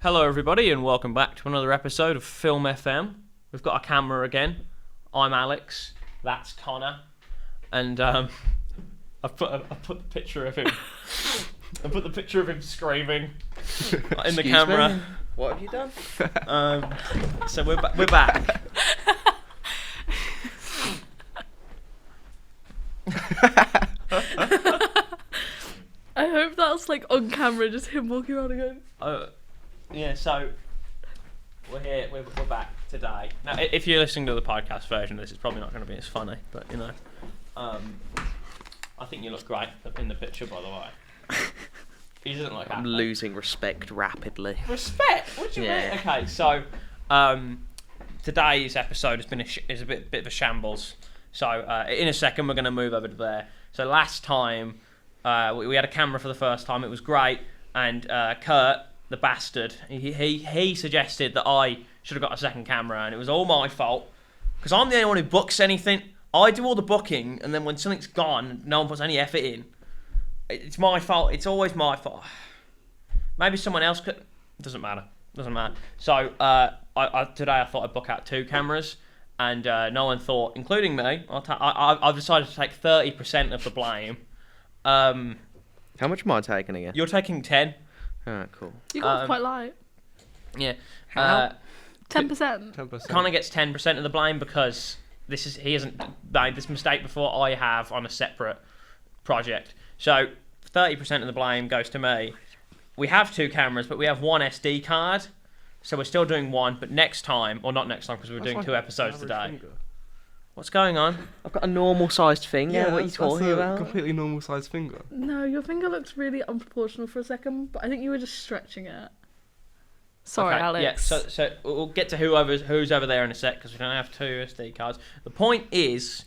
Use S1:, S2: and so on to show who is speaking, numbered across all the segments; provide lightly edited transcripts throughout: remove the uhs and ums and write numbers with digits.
S1: Hello everybody and welcome back to another episode of Film FM. We've got a camera again. I'm Alex, that's Connor, and I've put the picture of him. I put the picture of him screaming in the camera.
S2: Me? What have you done?
S1: So we're back.
S3: I hope that's like on camera, just him walking around again.
S1: Yeah, so we're here, we're back today. Now, if you're listening to the podcast version, this is probably not going to be as funny, but you know, I think you look great in the picture, by the way. He doesn't look happy.
S2: I'm losing respect rapidly.
S1: Respect? What do you mean? Okay, so today's episode has been is a bit of a shambles. So in a second, we're going to move over to there. So last time we had a camera for the first time. It was great, and Kurt, the bastard, he suggested that I should have got a second camera, and it was all my fault because I'm the only one who books anything. I do all the booking, and then when something's gone, no one puts any effort in. It's my fault. It's always my fault. Maybe someone else could. Doesn't matter. So today I thought I'd book out 2 cameras, and no one thought, including me. I've decided to take 30% of the blame.
S2: How much am I taking again?
S1: You're taking 10.
S2: Alright, cool.
S3: You got quite light.
S1: Yeah.
S3: 10%.
S4: 10%.
S1: Connor gets 10% of the blame because he hasn't made this mistake before. I have on a separate project. So 30% of the blame goes to me. We have 2 cameras, but we have 1 SD card. So we're still doing 1, but next time, or not next time because we're doing 2 episodes today.
S4: Finger.
S1: What's going on?
S2: I've got a normal sized finger. What are you talking
S4: that's a
S2: about?
S4: completely normal sized finger.
S3: No, your finger looks really unproportional for a second, but I think you were just stretching it. Sorry,
S1: Okay,
S3: Alex.
S1: Yeah, so we'll get to who's over there in a sec because we don't have 2 SD cards. The point is,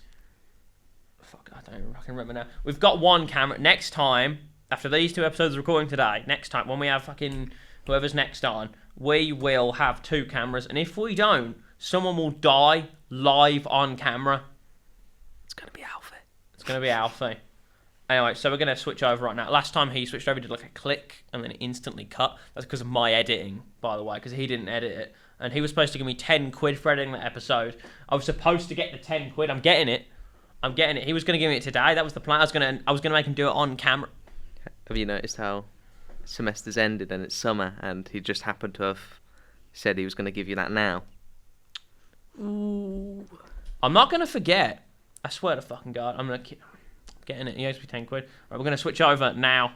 S1: I don't even fucking remember now. We've got 1 camera. Next time, after these 2 episodes of recording today, next time when we have fucking whoever's next on, we will have 2 cameras, and if we don't, someone will die live on camera.
S2: It's gonna be
S1: Alfie. Anyway, so we're going to switch over right now. Last time he switched over, he did like a click and then it instantly cut. That's because of my editing, by the way, because he didn't edit it. And he was supposed to give me 10 quid for editing that episode. I was supposed to get the 10 quid. I'm getting it. He was going to give me it today. That was the plan. I was going to make him do it on camera.
S2: Have you noticed how semester's ended and it's summer and he just happened to have said he was going to give you that now?
S3: Ooh.
S1: I'm not going to forget. I swear to fucking God. I'm going to keep getting it. He owes me 10 quid. Right, we're going to switch over now.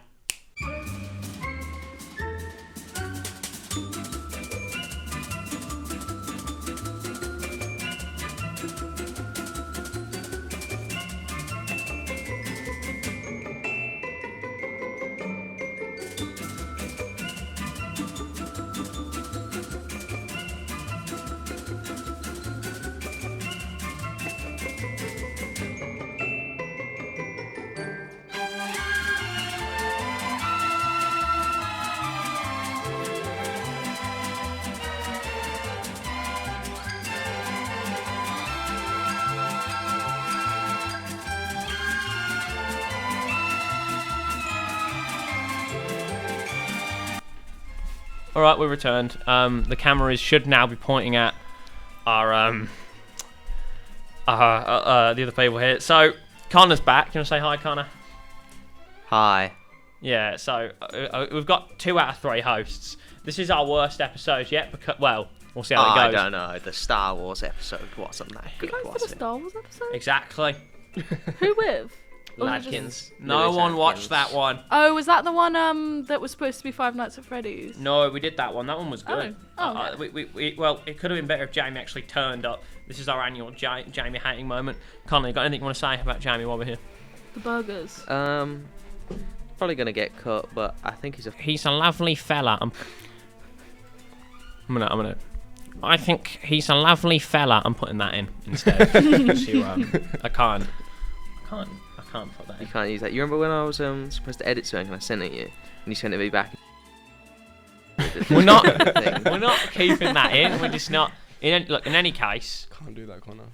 S1: Alright, we returned. The cameras should now be pointing at our the other people here. So, Connor's back. Do you want to say hi, Connor?
S2: Hi.
S1: Yeah, so we've got 2 out of 3 hosts. This is our worst episode yet, because, well, we'll see how it goes.
S2: I don't know. The Star Wars episode wasn't that
S3: You
S2: good,
S3: guys did
S2: was
S3: a
S2: it?
S3: Star Wars episode?
S1: Exactly.
S3: Who with? Or was it
S1: Ladkins.
S3: just-
S1: No
S2: Lewis
S1: one watched
S2: Atkins.
S1: that one.
S3: Oh, was that the one that was supposed to be Five Nights at Freddy's?
S1: No, we did that one. That one was good.
S3: Oh,
S1: Well, it could have been better if Jamie actually turned up. This is our annual Jamie hating moment. Connor, you got anything you want to say about Jamie while we're here?
S3: The burgers.
S2: Probably gonna get cut, but I think
S1: He's a lovely fella. I think he's a lovely fella. I'm putting that in instead. I can't put that in.
S2: You can't use that. You remember when I was supposed to edit something and I sent it you, and you sent it me back?
S1: We're not keeping that in. We're just not. In any case,
S4: Can't do that, Connor.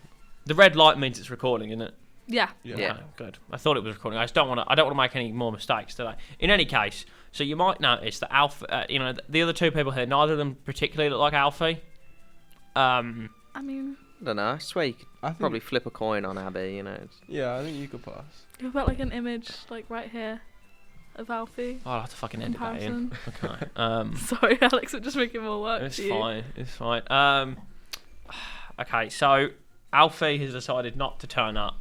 S1: the red light means it's recording, isn't it?
S3: Yeah.
S2: Yeah.
S1: Okay, good. I thought it was recording. I don't want to make any more mistakes today. In any case, So you might notice that Alfie, the other two people here, neither of them particularly look like Alfie.
S3: I mean,
S2: I don't know. I swear you could
S4: I think,
S2: probably flip a coin on Abbie.
S4: Yeah, I think you could pass.
S3: you've got like an image like right here of Alfie.
S1: I'll have to fucking edit that in.
S3: Comparison.
S1: Okay.
S3: Sorry, Alex, we're just making more work.
S1: It's
S3: for you.
S1: fine. It's fine. Okay, so Alfie has decided not to turn up.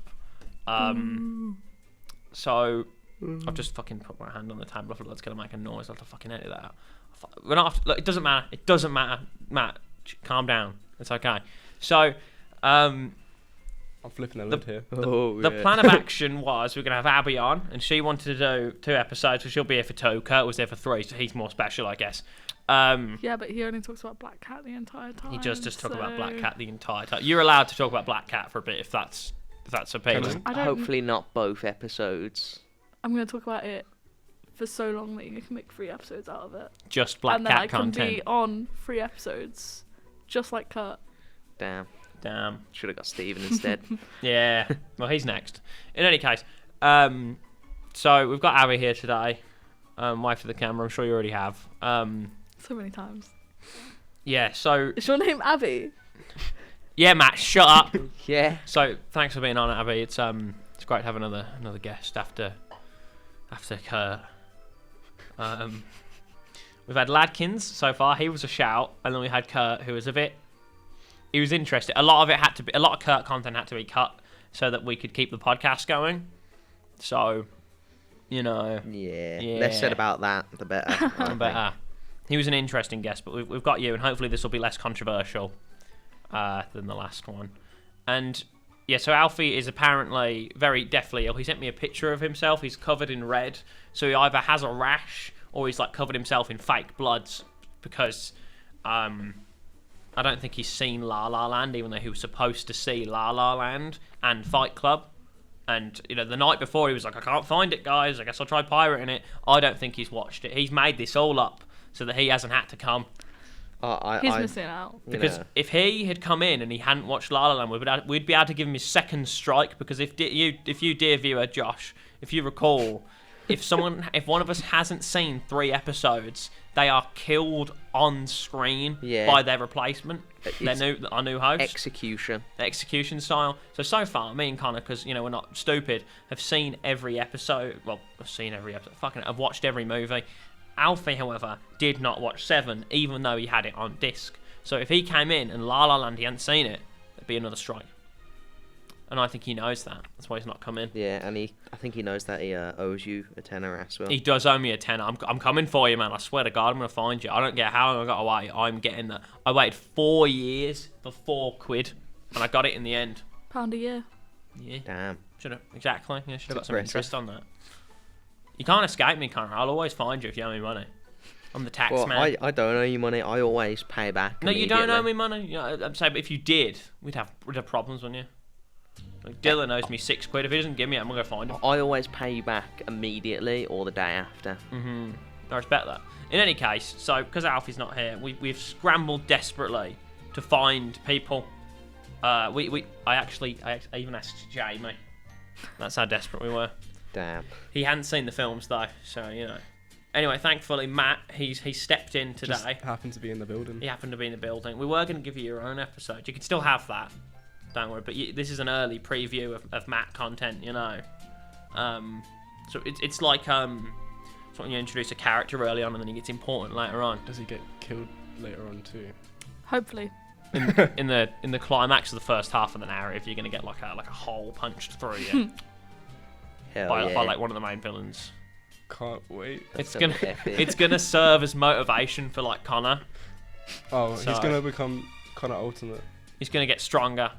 S1: So I've just fucking put my hand on the table. I thought that's gonna make a noise. I'll have to fucking edit that out. We're not. Look, it doesn't matter. It doesn't matter. Matt, calm down. It's okay. So,
S4: I'm flipping a lid here.
S1: the plan of action was we're gonna have Abbie on, and she wanted to do 2 episodes, so she'll be here for 2. Kurt was there for 3, so he's more special, I guess.
S3: Yeah, but he only talks about Black Cat the entire time.
S1: He does just talk
S3: so-
S1: about Black Cat the entire time. You're allowed to talk about Black Cat for a bit if that's appealing.
S3: I don't-
S2: Hopefully not both episodes.
S3: I'm going to talk about it for so long that you can make 3 episodes out of it.
S1: Just Black
S3: and then
S1: Cat
S3: I can
S1: content.
S3: be on 3 episodes, just like Kurt.
S2: Damn.
S1: Damn.
S2: Should have got Steven instead.
S1: Yeah. Well, he's next. In any case, so we've got Abbie here today. Wait for the camera. I'm sure you already have.
S3: So many times.
S1: Yeah. So
S3: Is your name Abbie?
S1: yeah, Matt, shut up.
S2: Yeah.
S1: So thanks for being on, Abbie. It's great to have another guest after Kurt. We've had Ladkins so far. He was a shout, and then we had Kurt, who was he was interested. A lot of Kurt content had to be cut so that we could keep the podcast going. So,
S2: Yeah.
S1: Yeah.
S2: Less said about that, the better. I think.
S1: He was an interesting guest, but we've got you, and hopefully this will be less controversial than the last one. And yeah, so Alfie is apparently very deathly ill. He sent me a picture of himself. He's covered in red, so he either has a rash or he's like covered himself in fake bloods because I don't think he's seen La La Land, even though he was supposed to see La La Land and Fight Club. And, the night before he was like, I can't find it, guys. I guess I'll try pirating it. I don't think he's watched it. He's made this all up so that he hasn't had to come.
S3: He's missing out.
S1: Because if he had come in and he hadn't watched La La Land, we'd be able to give him his second strike. Because if you, dear viewer, Josh, if you recall, if one of us hasn't seen 3 episodes, they are killed on screen by their replacement, our new host. Execution style. So far, me and Connor, because we're not stupid, have seen every episode. Well, I've watched every movie. Alfie, however, did not watch 7, even though he had it on disc. So if he came in and La La Land, he hadn't seen it, there'd be another strike. And I think he knows that. That's why he's not come in.
S2: Yeah, and I think he knows that he owes you a tenner as well.
S1: He does owe me a tenner. I'm coming for you, man. I swear to God, I'm going to find you. I don't care how long I got away. I'm getting that. I waited 4 years for £4, and I got it in the end.
S3: £1 a year.
S1: Yeah.
S2: Damn.
S1: Should have. Exactly. Yeah, should have got some
S2: Impressive.
S1: interest on that. You can't escape me, Connor. I'll always find you if you owe me money. I'm the tax man.
S2: I don't owe you money. I always pay back.
S1: No, you don't owe me money. I'm saying, but if you did, we'd have problems, wouldn't you? Like Dylan owes me £6. If he doesn't give me it, I'm gonna go find him.
S2: I always pay you back immediately or the day after.
S1: I respect that. In any case, so because Alfie's not here, we've scrambled desperately to find people. I even asked Jamie. That's how desperate we were.
S2: Damn.
S1: He hadn't seen the films though, so Anyway, thankfully Matt, he's stepped in today.
S4: Just happened to be in the building.
S1: He happened to be in the building. We were going to give you your own episode. You can still have that. Don't worry. But this is an early preview of Matt content, So it's like it's when you introduce a character early on and then he gets important later on.
S4: Does he get killed later on too?
S3: Hopefully.
S1: In the climax of the first half of the narrative, you're going to get like a hole punched through you by like one of the main villains.
S4: Can't wait.
S1: It's gonna serve as motivation for like Connor.
S4: Oh,
S1: So-
S4: he's gonna become Connor Ultimate.
S1: He's gonna get stronger.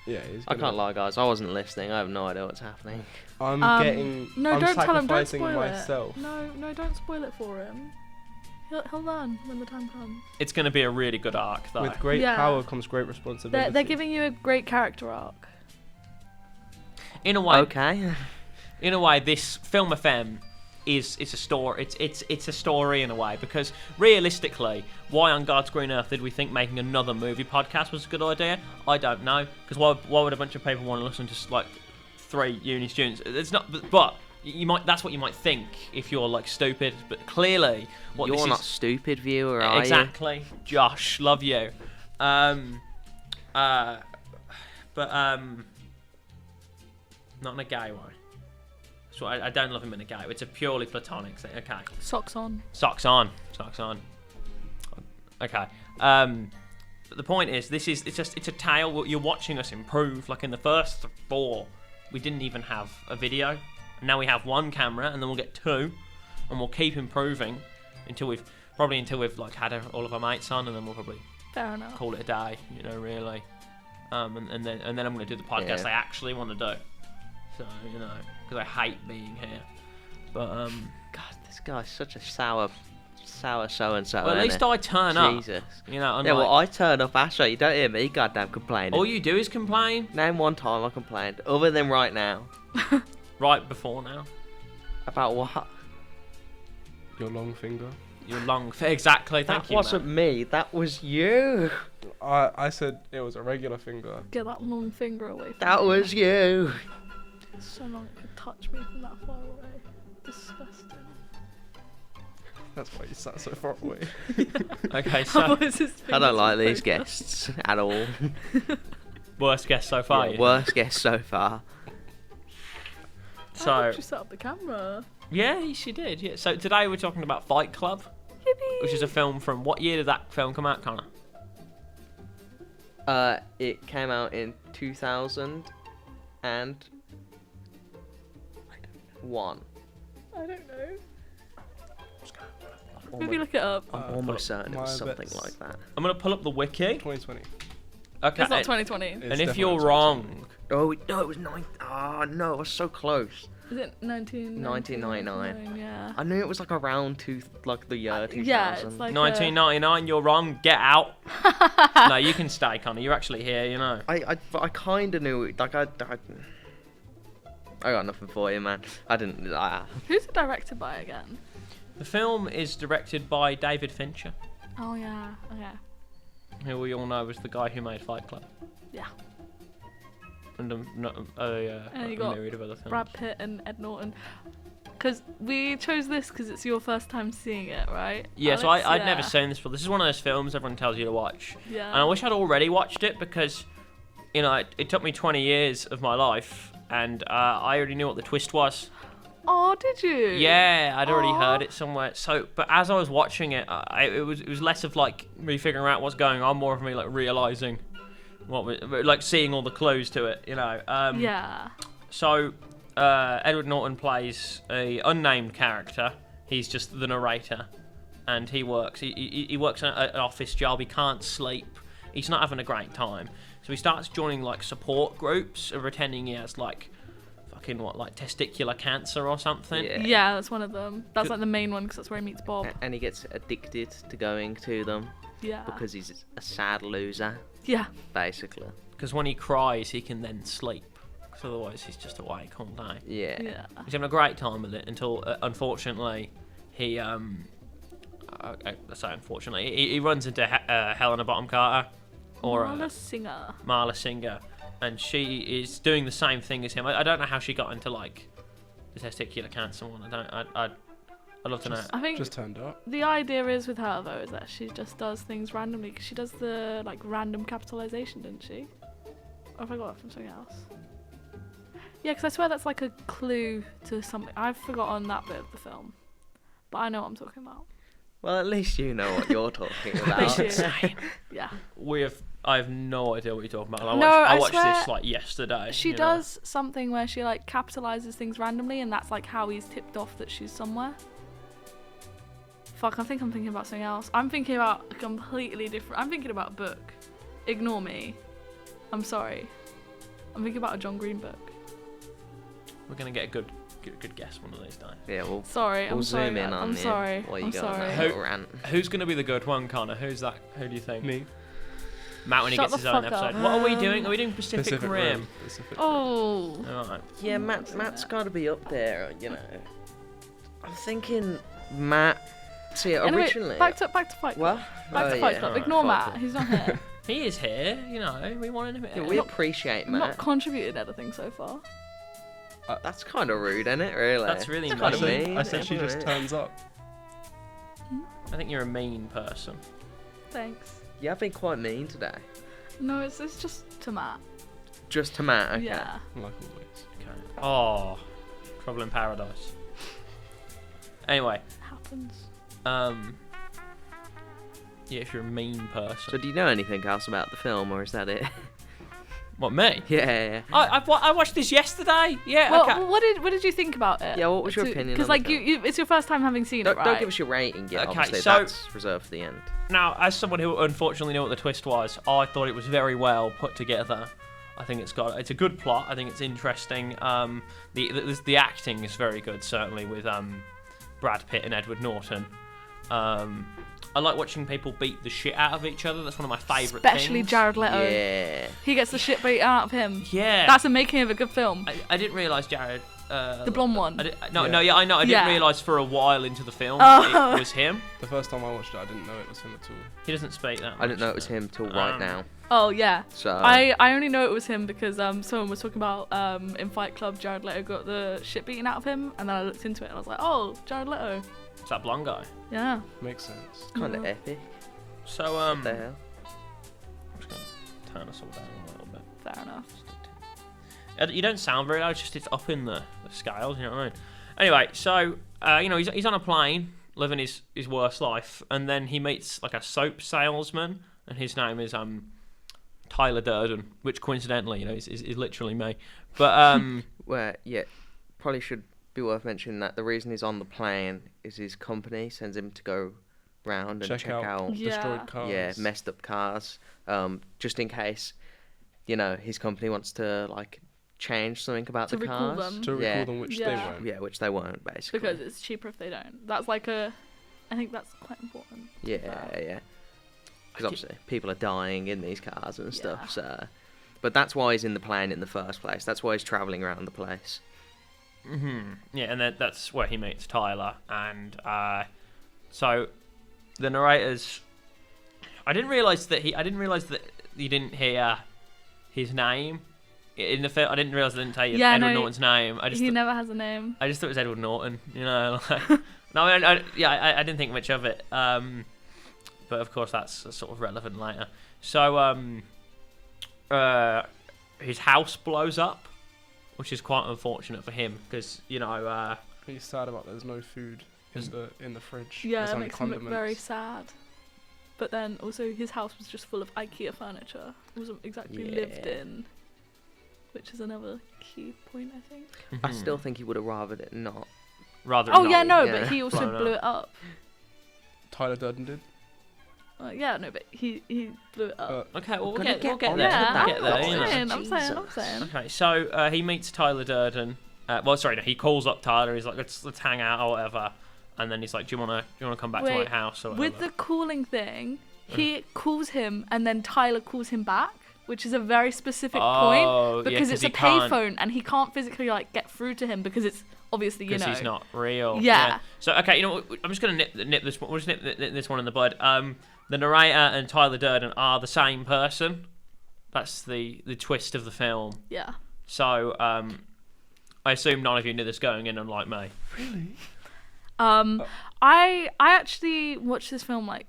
S4: Yeah, he's
S2: I
S4: gonna...
S2: can't lie, guys. I wasn't listening. I have no idea what's happening.
S4: I'm
S3: No,
S4: I'm
S3: don't tell him. Don't
S4: sacrificing
S3: spoil
S4: myself.
S3: it. No, don't spoil it for him. He'll learn when the time comes.
S1: It's gonna be a really good arc though.
S4: With great
S3: Yeah.
S4: power comes great responsibility.
S3: They're giving you a great character arc.
S1: In a way,
S2: Okay.
S1: in a way, this Film FM is a story. It's a story in a way, because realistically, why on God's green earth did we think making another movie podcast was a good idea? I don't know, because why would a bunch of people want to listen to like 3 uni students? It's not, but You might. That's what you might think if you're like stupid, but clearly, what
S2: You're
S1: this
S2: not
S1: is
S2: stupid, viewer, are
S1: exactly. Josh, love you. But not in a gay way. So I don't love him in a gay way. It's a purely platonic thing. Okay.
S3: Socks on.
S1: Socks on. Okay. But the point is, it's a tale. You're watching us improve. Like in the first 4, we didn't even have a video. Now we have 1 camera, and then we'll get 2, and we'll keep improving until we've like had all of our mates on, and then we'll probably
S3: Fair enough.
S1: call it a day. Really. And then I'm going to do the podcast I actually want to do. So because I hate being here. But
S2: God, this guy's such a sour so-and-so.
S1: well, at least I turn
S2: Jesus.
S1: up.
S2: Yeah, well, I turn up, Asher. You don't hear me goddamn complaining.
S1: All you do is complain.
S2: Name one time I complained, other than right now.
S1: Right before now.
S2: About what?
S4: Your long finger.
S1: Your long... Exactly, thank
S2: That
S1: you,
S2: wasn't me, that was you.
S4: I said it was a regular finger.
S3: Get that long finger away from
S2: That
S3: me.
S2: was you.
S3: So long it could touch me from that far away. Disgusting.
S4: That's why you sat so far away.
S1: Okay, so...
S2: I don't like these guests at all.
S1: Worst guest so far,
S2: Yeah,
S1: you
S2: worst guest so far.
S1: So...
S3: She set up the camera.
S1: Yeah, she did, yeah. So today we're talking about Fight Club,
S3: Yippee!
S1: which is a film from... What year did that film come out, Connor?
S2: It came out in 2001.
S3: I don't know.
S2: Oh
S3: Maybe
S2: my-
S3: look it up.
S2: I'm almost certain it
S4: my
S2: was something
S4: bet's-
S2: like that.
S1: I'm going to pull up the wiki.
S4: 2020.
S1: Okay.
S3: It's not 2020.
S4: It's
S1: And if
S4: definitely
S1: you're
S4: 2020.
S1: wrong...
S2: Oh no, it was 9. Oh no, I was so close.
S3: Is it
S2: 1999?
S3: Yeah.
S2: I knew it was like around the year 2000.
S3: Yeah, it's like
S1: 1999, you're wrong. Get out. No, you can stay, Connor. You're actually here,
S2: I kind of knew it. Like I got nothing for you, man. I didn't.
S3: Who's it directed by again?
S1: The film is directed by David Fincher,
S3: Oh yeah. Okay.
S1: who we all know was the guy who made Fight Club.
S3: Yeah.
S1: And
S3: And you
S1: a
S3: got
S1: myriad of other films.
S3: Brad Pitt and Ed Norton. Because we chose this because it's your first time seeing it, right?
S1: Yeah, so
S3: Alex?
S1: I'd never seen this before. This is one of those films everyone tells you to watch.
S3: Yeah.
S1: And I wish I'd already watched it because, it took me 20 years of my life and I already knew what the twist was.
S3: Oh, did you?
S1: Yeah, I'd already
S3: Aw.
S1: heard it somewhere. So, but as I was watching it, it was less of like me figuring out what's going on, more of me like realizing like seeing all the clues to it,
S3: Yeah.
S1: So, Edward Norton plays a unnamed character. He's just the narrator, and he works. He works an office job. He can't sleep. He's not having a great time. So he starts joining like support groups, pretending he has like testicular cancer or something.
S2: Yeah.
S3: Yeah, that's one of them. That's like the main one because that's where he meets Bob.
S2: And he gets addicted to going to them
S3: Yeah.
S2: because he's a sad loser,
S3: Yeah.
S2: basically.
S1: Because when he cries, he can then sleep. Because otherwise, he's just awake all day.
S2: Yeah.
S3: Yeah.
S1: He's having a great time with it until, unfortunately, he he runs into Helena Bonham Carter, or
S3: Marla Singer.
S1: and she is doing the same thing as him. I don't know how she got into like the testicular cancer one. I'd love to know.
S3: I think
S4: Just turned up.
S3: the idea is with her though is that she just does things randomly because she does the like random capitalization, didn't she? Or have I got that from something else? Yeah, because I swear that's like a clue to something. I've forgotten that bit of the film, but I know what I'm talking about.
S2: Well, at least you know what you're talking about.
S3: Thank you. Yeah.
S1: I have no idea what you're talking about.
S3: I
S1: I watched
S3: swear
S1: this like yesterday.
S3: She does something where she like capitalizes things randomly, and that's like how he's tipped off that she's somewhere. Fuck, I think I'm thinking about something else. I'm thinking about a completely different. I'm thinking about a book. Ignore me. I'm sorry. I'm thinking about a John Green book.
S1: We're gonna get a good guess one of these days.
S2: Yeah, we'll
S3: I'm
S2: zoom
S3: sorry.
S2: in on
S3: I'm
S2: you
S3: sorry.
S2: while you
S3: I'm
S2: go on that
S3: sorry.
S2: little rant.
S1: Who's gonna be the good one, Connor? Who's that? Who do you think?
S4: Me.
S1: Matt when he
S3: Shut
S1: gets
S3: the
S1: his own
S3: fuck up.
S1: episode. What are we doing? Are we doing Pacific Rim?
S4: Pacific Rim.
S3: Oh.
S1: Alright.
S2: Yeah, Matt's got to be up there, I'm thinking Matt. See,
S3: Anyway,
S2: originally.
S3: back to Fight Club.
S2: What?
S3: Back to
S2: Oh,
S3: Fight
S2: yeah.
S3: Club.
S1: Alright,
S3: Ignore
S1: Fight
S3: Matt.
S1: Club.
S3: He's not here.
S1: He is here, we wanted him
S2: Yeah,
S1: here.
S2: we appreciate
S3: I've not
S2: Matt.
S3: contributed anything so far.
S2: That's kind of rude, isn't it? Really.
S1: That's really
S2: It's
S1: mean.
S2: kind of mean.
S4: I said she
S2: isn't
S4: just
S2: it?
S4: turns up.
S1: I think you're a mean person.
S3: Thanks.
S2: Yeah, I've been quite mean today.
S3: No, it's just to Matt.
S2: Just to Matt. Okay.
S3: Yeah.
S4: Like always.
S1: Okay. Oh, trouble in paradise. Anyway,
S3: Happens.
S1: yeah, if you're a mean person.
S2: So do you know anything else about the film, or is that it?
S1: What, me?
S2: Yeah.
S1: I watched this yesterday. Yeah.
S3: Well,
S1: okay.
S3: what did you think about it?
S2: Yeah, what was your opinion
S3: Because
S2: on the
S3: like
S2: film?
S3: you, it's your first time having seen it, right?
S2: Don't give us your rating yet.
S1: Okay,
S2: Obviously,
S1: so-
S2: that's reserved for the end.
S1: Now, as someone who unfortunately knew what the twist was, I thought it was very well put together. I think it's a good plot. I think it's interesting. The acting is very good, certainly with Brad Pitt and Edward Norton. I like watching people beat the shit out of each other. That's one of my favourite things.
S3: Especially Jared Leto.
S2: Yeah.
S3: He gets the shit beat out of him.
S1: Yeah.
S3: That's the making of a good film.
S1: I didn't realise Jared...
S3: The blonde one.
S1: I
S4: Yeah.
S1: I know. I didn't
S3: Yeah.
S1: realise for a while into the film
S3: Oh.
S1: it was him.
S4: The first time I watched it, I didn't know it was him at all.
S1: He doesn't speak that much.
S2: I didn't know it was him till right now.
S3: Oh yeah.
S2: So
S3: I only know it was him because someone was talking about in Fight Club Jared Leto got the shit beaten out of him, and then I looked into it and I was like, oh, Jared Leto.
S1: It's that blonde guy.
S3: Yeah.
S4: Makes sense.
S2: kind of
S3: Yeah.
S2: epic.
S1: So,
S2: What the hell?
S1: I'm just going to turn us all down a little bit.
S3: Fair enough.
S1: You don't sound very loud, it's up in the scales, you know what I mean? Anyway, so, he's on a plane, living his worst life, and then he meets, like, a soap salesman, and his name is, Tyler Durden, which coincidentally, is literally me. But,
S2: Well, yeah, probably should be worth mentioning that the reason he's on the plane is his company sends him to go round and check out
S3: Yeah.
S4: destroyed cars.
S2: yeah, messed up cars, just in case, his company wants to, like, change something about
S3: To
S2: the
S3: recall
S2: cars.
S3: them.
S4: To recall
S2: yeah.
S4: them, which
S3: Yeah.
S4: they won't.
S2: Yeah, which they won't, basically.
S3: Because it's cheaper if they don't. That's like I think that's quite important.
S2: Yeah,
S3: Wow.
S2: yeah. Because obviously people are dying in these cars and
S3: Yeah.
S2: stuff, so... But that's why he's in the plane in the first place. That's why he's travelling around the place.
S1: yeah, and that's where he meets Tyler, and, so, the narrator's... I didn't realise that you didn't hear his name in the film. I didn't realise they didn't tell you Edward Norton's name.
S3: He never has a name.
S1: I just thought it was Edward Norton, Like, no, I didn't think much of it. But of course that's sort of relevant later. So, his house blows up, which is quite unfortunate for him because
S4: He's sad about there's no food in the fridge.
S3: Yeah,
S4: There's
S3: it
S4: only
S3: makes him look
S4: condiments.
S3: very sad. But then also his house was just full of IKEA furniture. It wasn't exactly lived
S2: Yeah.
S3: in, which is another key point, I think.
S2: I still think he would have rathered it not.
S1: rather.
S3: Oh
S1: not.
S3: yeah, no,
S2: Yeah.
S3: but he also
S1: Blown
S3: blew
S1: up.
S3: it up.
S4: Tyler Durden did.
S3: Yeah, no, but he blew it up.
S1: Okay, well we'll
S2: Gonna
S1: get
S2: get
S1: there.
S2: on
S1: We'll
S2: to that.
S1: get there.
S3: I'm saying.
S1: Okay, so he meets Tyler Durden. He calls up Tyler. He's like, let's hang out or whatever. And then he's like, do you wanna come back to my
S3: Wait,
S1: house or whatever?
S3: With the calling thing, he calls him and then Tyler calls him back, which is a very specific point because it's a payphone and he can't physically like get through to him because it's obviously
S1: because he's not real.
S3: Yeah.
S1: So okay, I'm just gonna nip this one. We'll just nip this one in the bud. The narrator and Tyler Durden are the same person. That's the twist of the film.
S3: Yeah.
S1: So I assume none of you knew this going in, unlike me.
S4: Really?
S3: I actually watched this film I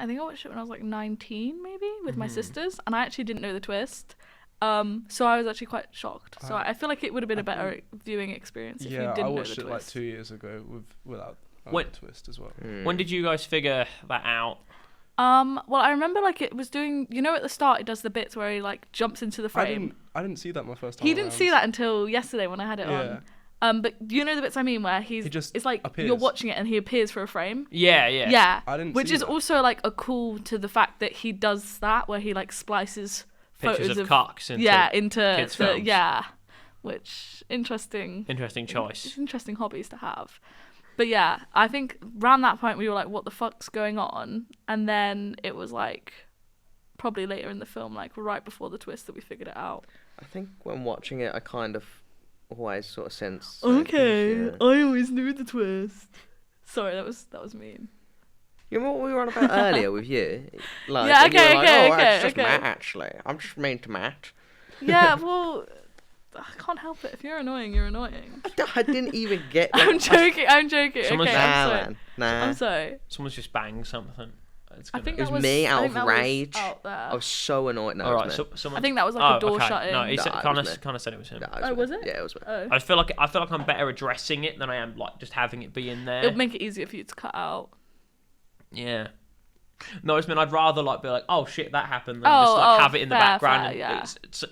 S3: think I watched it when I was like 19 maybe with my sisters, and I actually didn't know the twist. So I was actually quite shocked. So I feel like it would have been a better viewing experience if you
S4: Yeah,
S3: didn't
S4: I
S3: know
S4: watched
S3: the
S4: it like
S3: twist.
S4: 2 years ago without
S1: What-
S4: a twist as well.
S1: When did you guys figure that out?
S3: Well, I remember like it was doing. At the start it does the bits where he like jumps into the frame.
S4: I didn't see that my first time.
S3: He didn't see that until yesterday when I had it
S4: Yeah.
S3: on. But you know the bits I mean where
S4: He just
S3: it's like
S4: appears.
S3: you're watching it and he appears for a frame.
S1: Yeah.
S3: Yeah.
S4: I didn't
S3: Which
S4: see
S3: is
S4: that.
S3: also like a cool to the fact that he does that where he like splices
S1: Pictures
S3: photos
S1: of cocks into
S3: into
S1: kids' films.
S3: which interesting
S1: choice.
S3: it's interesting hobbies to have. But yeah, I think around that point we were like, what the fuck's going on? And then it was like probably later in the film, like right before the twist, that we figured it out.
S2: I think when watching it, I kind of always sort of sense.
S3: I always knew the twist. Sorry, that was mean.
S2: You remember what we were on about earlier with you? Like,
S3: Yeah,
S2: and you were
S3: okay,
S2: like,
S3: okay,
S2: oh,
S3: okay,
S2: it's just
S3: okay.
S2: Matt, actually. I'm just mean to Matt.
S3: Yeah, well, I can't help it. If you're annoying, you're annoying.
S2: I didn't even get.
S3: I'm joking. I'm joking.
S1: Someone's-
S3: Okay,
S2: Nah,
S3: I'm sorry.
S2: man. Nah.
S3: I'm sorry.
S1: Someone's just banged something. It's
S3: I
S1: gonna-
S3: think
S2: It
S3: that
S2: was me
S3: I
S2: out
S3: think
S2: of
S3: that was
S2: rage.
S3: out there.
S2: I was so annoyed. No,
S1: All
S2: it
S1: right,
S2: was me.
S1: someone.
S3: I think that was like a door
S1: okay.
S3: shut in.
S1: No, he
S2: Nah,
S1: said,
S2: it was
S1: Connor,
S2: me.
S1: Connor said it was him.
S2: Nah,
S3: Oh,
S2: me.
S3: was it?
S2: Yeah, it was me.
S3: Oh.
S1: I feel like I'm better addressing it than I am like just having it be in there.
S3: It would make it easier for you to cut out.
S1: Yeah. No, it's mean I'd rather like be like, oh shit, that happened, than just like have it in the
S3: fair,
S1: background
S3: fair,
S1: and
S3: yeah.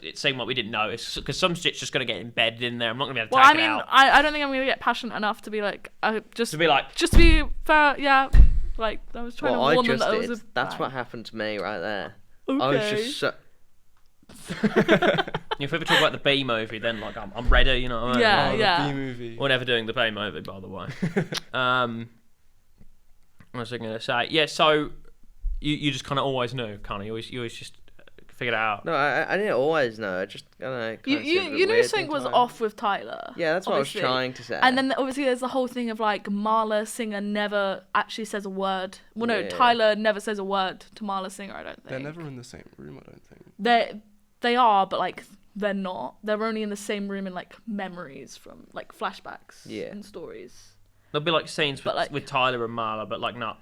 S1: it seemed like we didn't notice because some shit's just gonna get embedded in there. I'm not gonna be able to
S3: Well,
S1: take
S3: I mean,
S1: it out.
S3: I don't think I'm gonna get passionate enough to be like, just
S1: To be like,
S3: to be fair, yeah. Like I was trying
S2: Well,
S3: to
S2: I
S3: warn them
S2: just
S3: that it
S2: did.
S3: was a
S2: That's
S3: bang.
S2: what happened to me right there.
S3: Okay.
S2: I was just so.
S1: if we ever talk about the B movie, then like I'm ready. You know what I mean?
S3: Yeah,
S4: Oh,
S3: yeah.
S4: the B movie.
S1: We're never doing the B movie, by the way. What was I going to say? Yeah, so you just kind of always knew, Connor. You always just figured it out.
S2: No, I didn't always know. I just, I don't know.
S3: You knew something was off with Tyler.
S2: Yeah, that's what
S3: obviously.
S2: I was trying to say.
S3: And then obviously there's the whole thing of like Marla Singer never actually says a word. Well, no,
S2: Yeah.
S3: Tyler never says a word to Marla Singer. I don't think
S4: They're never in the same room, I don't think.
S3: They are, but like they're not. They're only in the same room in like memories from like flashbacks
S2: Yeah.
S3: and stories.
S1: There'll be like scenes
S3: But, like-
S1: with Tyler and Marla, but like not.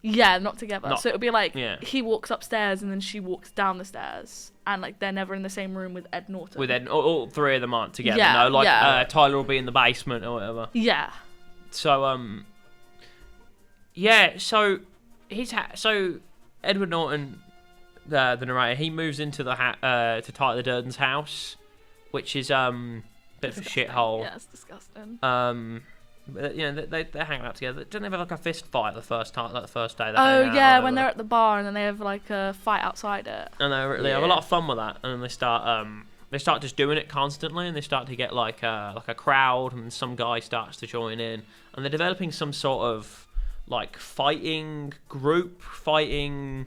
S3: Yeah, not together.
S1: Not-
S3: So it'll be like
S1: yeah.
S3: he walks upstairs and then she walks down the stairs, and like they're never in the same room with Ed Norton.
S1: With Ed, all three of them aren't together.
S3: Yeah,
S1: No, like
S3: yeah.
S1: Tyler will be in the basement or whatever.
S3: Yeah.
S1: So yeah. So so Edward Norton, the narrator, he moves into the to Tyler Durden's house, which is bit of a
S3: Disgusting.
S1: shithole.
S3: Yeah, it's disgusting.
S1: But, you know, they hang out together. Don't they have like a fist fight the first time, like the first day? They
S3: Oh
S1: hang out,
S3: yeah,
S1: or
S3: when they're
S1: whatever.
S3: at the bar and then they have like a fight outside it.
S1: And they have a
S2: Yeah.
S1: lot of fun with that, and then they start just doing it constantly, and they start to get like a crowd, and some guy starts to join in, and they're developing some sort of like fighting group, fight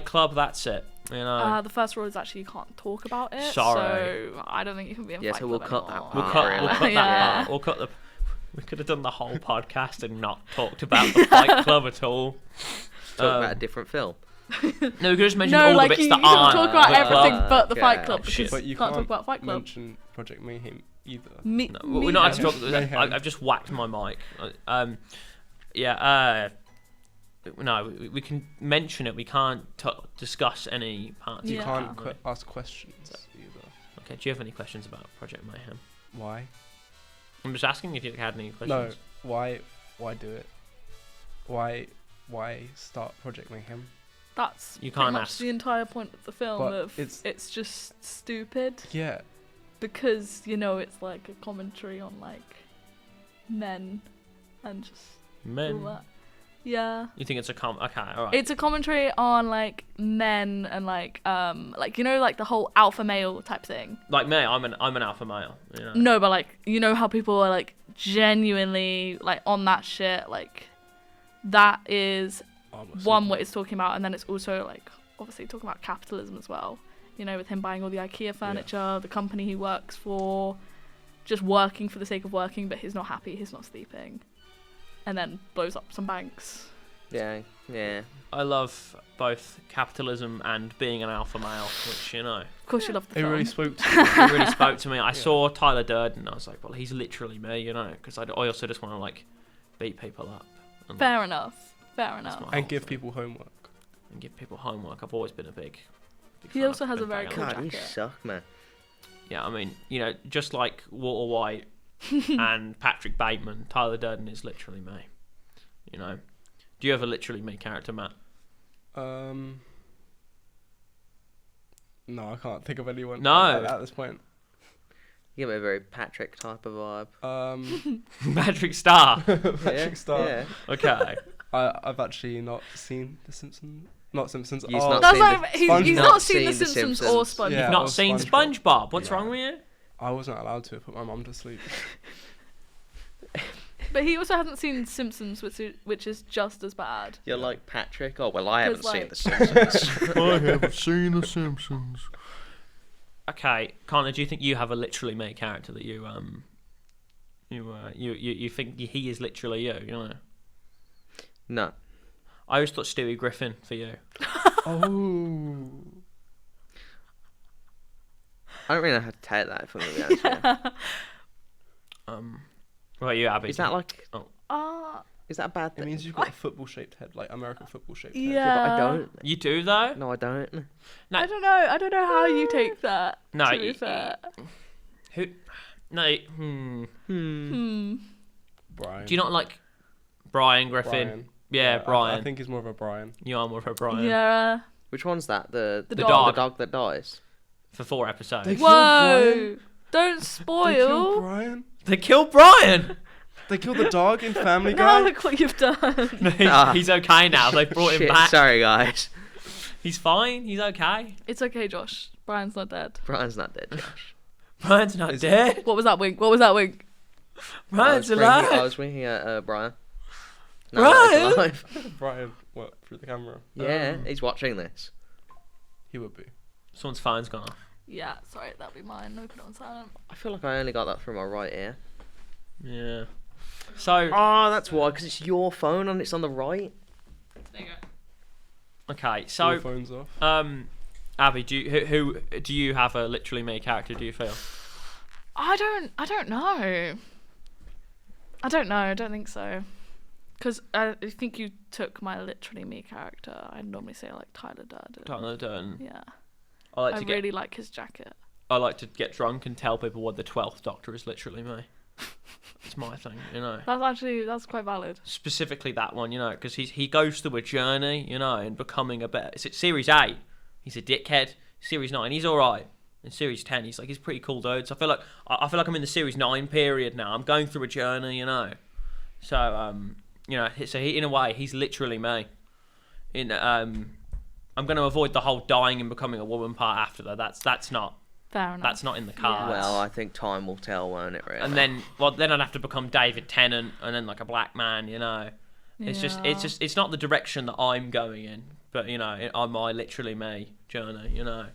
S1: club. That's it. You know.
S3: The first rule is actually you can't talk about it.
S1: Sorry.
S3: So I don't think you can be in
S2: Yeah,
S3: fight
S2: so we'll
S3: club
S2: cut that
S3: anymore.
S1: We'll
S2: part,
S1: cut,
S2: really.
S1: we'll cut that
S3: Yeah.
S1: part. We'll cut the. We could have done the whole podcast and not talked about the Fight Club at all.
S2: Talk about a different film.
S1: No, we could just mention
S3: No,
S1: all
S3: like
S1: the bits
S3: you
S1: that
S3: can't
S1: aren't.
S3: talk about
S1: the
S3: everything
S1: club.
S3: but the
S2: Okay.
S3: Fight Club
S1: Oh,
S3: because
S1: shit.
S4: But you
S3: you can't talk
S4: can't
S3: about Fight Club.
S4: mention Project Mayhem either.
S1: No, we're not actually talking.
S4: Mayhem.
S1: I've just whacked my mic. No, we can mention it. We can't discuss any parts.
S4: You
S3: Yeah.
S4: can't ask questions either.
S1: Okay. Do you have any questions about Project Mayhem?
S4: Why?
S1: I'm just asking if you had any
S4: No.
S1: questions.
S4: Why do it? Why start Project Mayhem?
S3: That's
S1: You
S3: pretty
S1: can't
S3: much
S1: ask.
S3: the entire point of the film.
S4: But
S3: Of
S4: it's-
S3: it's just stupid
S4: Yeah.
S3: because it's like a commentary on like men and just all
S1: Men.
S3: that. Yeah.
S1: You think it's a Okay. All right.
S3: It's a commentary on like men and like like the whole alpha male type thing.
S1: Like me, I'm an alpha male. You know?
S3: No, but like how people are like genuinely like on that shit. Like that is one what it's talking about, and then it's also like obviously talking about capitalism as well. With him buying all the IKEA furniture, the company he works for, just working for the sake of working, but he's not happy, he's not sleeping, and then blows up some banks.
S2: Yeah.
S1: I love both capitalism and being an alpha male, which
S3: Of course, you love the
S4: It
S3: film.
S4: really spoke to me.
S1: it really spoke to me. I saw Tyler Durden, and I was like, well, he's literally me, because I also just want to like beat people up. And,
S3: Fair enough.
S1: my
S4: And
S1: whole
S4: give
S1: thing.
S4: people homework.
S1: And give people homework. I've always been a big
S3: He
S1: fan
S3: also
S1: of
S3: has a
S1: Ben
S3: very
S1: Bailey.
S3: cool
S2: God, you
S3: jacket.
S2: suck, man.
S1: Yeah, I mean, just like Walter White and Patrick Bateman, Tyler Durden is literally me. Do you have a literally me character, Matt?
S4: No, I can't think of anyone.
S1: No.
S4: At this point.
S2: You give me a very Patrick type of vibe.
S1: Patrick Starr.
S4: Patrick Star.
S2: Yeah.
S1: Okay.
S4: I've actually not seen The Simpsons. Not Simpsons.
S2: He's
S4: oh,
S2: not
S3: That's
S2: seen
S3: not,
S2: the-
S3: he's
S4: SpongeBob.
S3: not seen The Simpsons or
S2: Simpsons.
S3: SpongeBob.
S4: Yeah.
S1: You've not
S4: or
S1: seen
S4: SpongeBob.
S1: SpongeBob. What's
S4: Yeah.
S1: wrong with you?
S4: I wasn't allowed to put my mum to sleep.
S3: But he also hasn't seen Simpsons, which is just as bad.
S2: You're like Patrick. Oh well, I haven't
S3: 'Cause,
S2: seen
S3: like-
S2: The Simpsons.
S1: I haven't seen The Simpsons. Okay, Connor, do you think you have a literally me character that you think he is literally you?
S2: No.
S1: I always thought Stewie Griffin for you.
S4: Oh.
S2: I don't really know how to take that, if I'm going to be honest with you.
S1: What about you, Abbie?
S2: Is that like...
S3: Uh,
S2: Is that a bad
S4: It
S2: thing?
S4: means you've got a football-shaped head, like American football-shaped head.
S3: yeah.
S2: Yeah, but I don't.
S1: You do though?
S2: No, I don't.
S1: No.
S3: I don't know. I don't know how you take that.
S1: No,
S3: To be fair.
S1: Who? No.
S4: Brian.
S1: Do you not like Brian Griffin?
S4: Brian.
S1: Yeah, Brian.
S4: I think he's more of a Brian.
S1: You are more of a Brian.
S3: Yeah.
S2: Which one's that? The
S3: dog.
S2: The dog that dies?
S1: For 4 episodes.
S4: They-
S3: Whoa! Don't
S4: They killed
S3: spoil.
S4: Brian.
S1: They killed Brian!
S4: They killed the dog in Family
S3: Now
S4: Guy.
S3: look what you've done.
S1: No,
S2: Ah.
S1: he's okay now. They brought him
S2: Shit,
S1: back.
S2: sorry, guys.
S1: He's fine. He's okay.
S3: It's okay, Josh. Brian's not dead.
S2: Brian's not dead, Josh.
S1: Brian's not
S4: Is-
S1: dead.
S3: What was that wink? What was that wink?
S1: Brian's
S2: I
S1: alive.
S2: was winking at Brian.
S1: Brian?
S2: He's alive.
S4: Brian, what, through the camera?
S2: Yeah, he's watching this.
S4: He would be.
S1: Someone's phone's gone off.
S3: Yeah, sorry, that'll be mine. No, put it on silent.
S2: I feel like I only got that through my right ear.
S1: Yeah. So,
S2: Oh, that's why, because it's your phone and it's on the right.
S3: There you go.
S1: okay.
S4: All
S1: So,
S4: phones off.
S1: Abbie, who do you have a literally me character? Do you feel?
S3: I don't know. I don't think so. Because I think you took my literally me character. I normally say like Tyler Durden.
S1: Tyler Durden.
S3: Yeah.
S1: I
S3: I really like his jacket.
S1: I like to get drunk and tell people what the 12th Doctor is literally me. It's my thing, you know.
S3: That's quite valid.
S1: Specifically that one, you know, because he goes through a journey, you know, in becoming a better. It's Series 8, he's a dickhead. Series 9, he's all right. In Series 10, he's pretty cool dude. So I feel like I'm in the Series 9 period now. I'm going through a journey, you know. So you know, so he, in a way, he's literally me. I'm going to avoid the whole dying and becoming a woman part after that. That's not.
S3: Fair enough.
S1: That's not in the cards.
S2: Well, I think time will tell, won't it, really?
S1: And then I'd have to become David Tennant, and then like a black man, you know. It's not the direction that I'm going in, but you know, on my literally me journey, you know.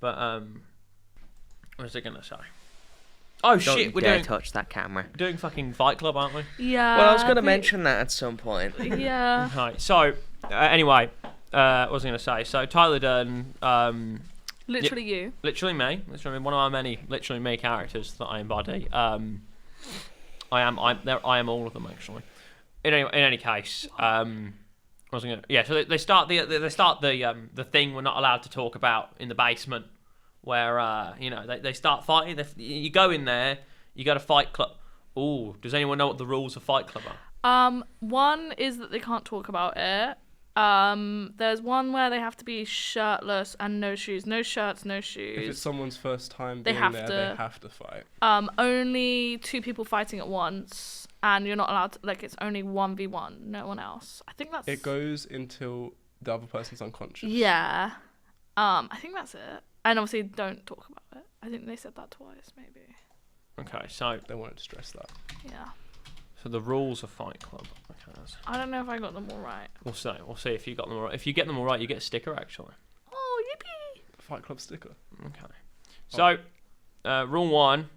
S1: But what was I gonna say? Oh
S2: Don't
S1: shit,
S2: you
S1: we're
S2: dare
S1: doing
S2: touch that camera.
S1: fucking Fight Club, aren't we?
S3: Yeah.
S2: Well, I was going to
S3: but-
S2: mention that at some point.
S3: Yeah.
S1: Right. So anyway, what was I gonna say? So Tyler Durden,
S3: Literally you.
S1: literally me, literally one of my many literally me characters that I embody. I am all of them actually. In any case, what was I gonna? Yeah, so they start the thing we're not allowed to talk about in the basement, where you know they start fighting. You go in there, you go to Fight Club. Ooh, does anyone know what the rules of Fight Club are?
S3: One is that they can't talk about it. There's one where they have to be shirtless and no shoes. No shirts, no
S4: If it's
S3: shoes.
S4: someone's first time
S3: They
S4: being
S3: have
S4: there,
S3: to-
S4: they have to fight.
S3: Only 2 people fighting at once, and you're not allowed to, like, it's only 1v1, no one else. I think that's...
S4: It goes until the other person's unconscious.
S3: Yeah. I think that's it. And obviously don't talk about it. I think they said that twice, maybe.
S1: Okay, so
S4: They wanted to stress that.
S3: Yeah.
S1: the rules of Fight Club. Okay,
S3: I don't know if I got them all right.
S1: we'll see if you got them all right. If you get them all right, you get a sticker actually.
S3: Oh, yippee!
S4: Fight Club sticker.
S1: Okay. So, rule 1.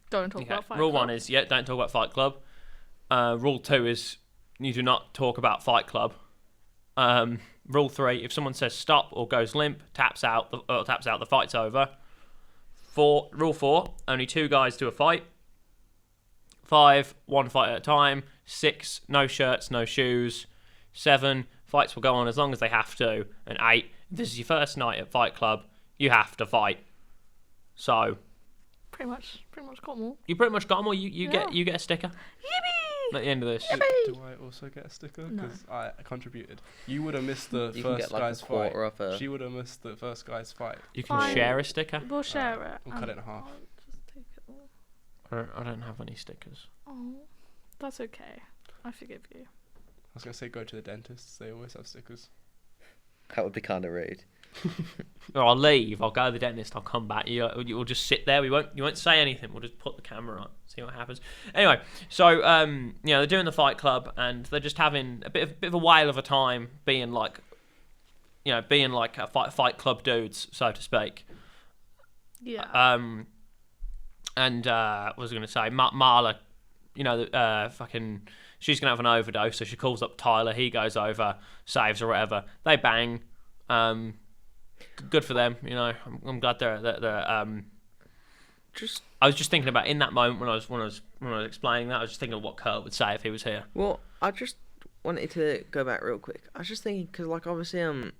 S3: Don't talk
S1: Okay.
S3: about Fight
S1: Rule
S3: Club.
S1: 1 is don't talk about Fight Club. Rule 2 is you do not talk about Fight Club. Rule 3: if someone says stop or goes limp, taps out, the fight's over. Rule 4: only 2 guys do a fight. 5: 1 fight at a time. 6: no shirts, no shoes. 7: fights will go on as long as they have to. And 8: if this is your first night at Fight Club, you have to fight. So
S3: Pretty much got them all.
S1: you pretty much got them all. You
S3: Yeah.
S1: get a sticker
S3: Yippee!
S1: at the end of this.
S4: Do I also get a sticker?
S3: No.
S4: Because I contributed. You would have missed the
S2: You can
S4: first
S2: get like
S4: guy's
S2: a
S4: fight.
S2: quarter off a...
S4: She would have missed the first guy's fight.
S1: You can
S3: Fine.
S1: share a sticker.
S3: We'll share it.
S4: We'll cut it in half.
S3: I'll just take it all.
S1: I don't have any stickers.
S3: Oh, that's okay. I forgive you.
S4: I was going to say go to the dentists. They always have stickers.
S2: That would be kind of rude.
S1: Or I'll leave. I'll go to the dentist. I'll come back. You'll just sit there. You won't say anything. We'll just put the camera on. See what happens. Anyway, so you know they're doing the Fight Club and they're just having a bit of a whale of a time being like a Fight Club dudes, so to speak.
S3: Yeah.
S1: And what was I going to say? Marla, you know, fucking, she's going to have an overdose, so she calls up Tyler. He goes over, saves or whatever. They bang. good for them. You know, I'm glad they're
S2: Just
S1: I was just thinking about in that moment when I was explaining that, I was just thinking of what Kurt would say if he was here.
S2: well, I just wanted to go back real quick. I was just thinking because like obviously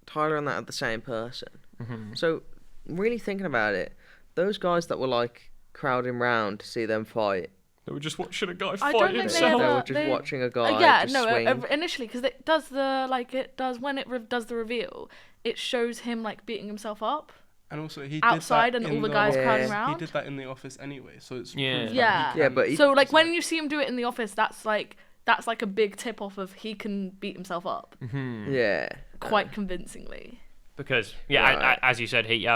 S2: Tyler and that are the same person.
S1: Mm-hmm.
S2: So really thinking about it, those guys that were like crowding round to see them fight,
S4: They were just watching a guy
S3: I
S4: fight
S3: don't think
S4: himself.
S2: they
S3: ever-
S2: were just
S3: they-
S2: watching a guy
S3: yeah,
S2: just
S3: no,
S2: swing.
S3: initially, because it does when it does the reveal, it shows him like beating himself up
S4: And also, he
S3: outside,
S4: did
S3: and
S4: that
S3: all
S4: in
S3: the guys
S2: Yeah.
S3: crowding
S4: He
S3: around.
S4: did that in the office anyway, so it's
S1: Yeah.
S4: proof that
S3: Yeah.
S4: he
S2: Yeah,
S4: can-
S2: but he-
S3: So like
S4: it's
S3: when you see him do it in the office, that's like a big tip off of he can beat himself up
S1: Mm-hmm.
S2: Yeah.
S3: quite convincingly.
S1: Because yeah,
S2: Right.
S1: as you said, he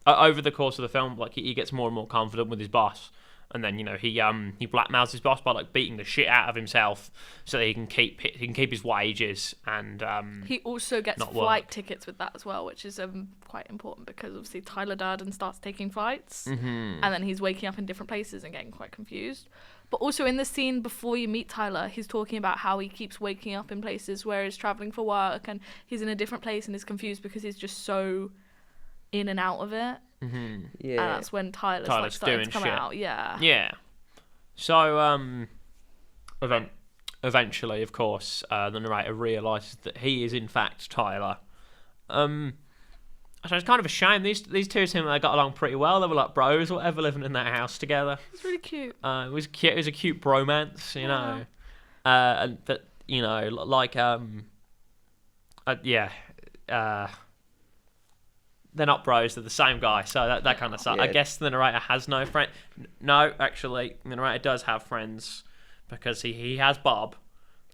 S1: over the course of the film, like he gets more and more confident with his boss, and then he blackmails his boss by like beating the shit out of himself so that he can keep his wages and
S3: He also gets
S1: Not
S3: flight
S1: work.
S3: tickets with that as well, which is quite important because obviously Tyler Durden starts taking flights,
S1: Mhm.
S3: and then he's waking up in different places and getting quite confused. But also in the scene before you meet Tyler, he's talking about how he keeps waking up in places where he's traveling for work, and he's in a different place and is confused because he's just so in and out of it.
S1: Mhm.
S2: Yeah.
S3: And that's when Tyler's like
S1: Tyler's
S3: starting
S1: doing
S3: to come
S1: shit.
S3: out. Yeah.
S1: Yeah. So eventually, of course, the narrator realises that he is in fact Tyler. So it's kind of a shame. These two seem like they got along pretty well. They were like bros or whatever, living in that house together.
S3: It's really cute.
S1: It was cute. It was a cute bromance, you know. And that like they're not bros. They're the same guy. So that kind of sucks. I
S2: Yeah.
S1: guess the narrator has no friend. No, actually, the narrator does have friends because he has Bob.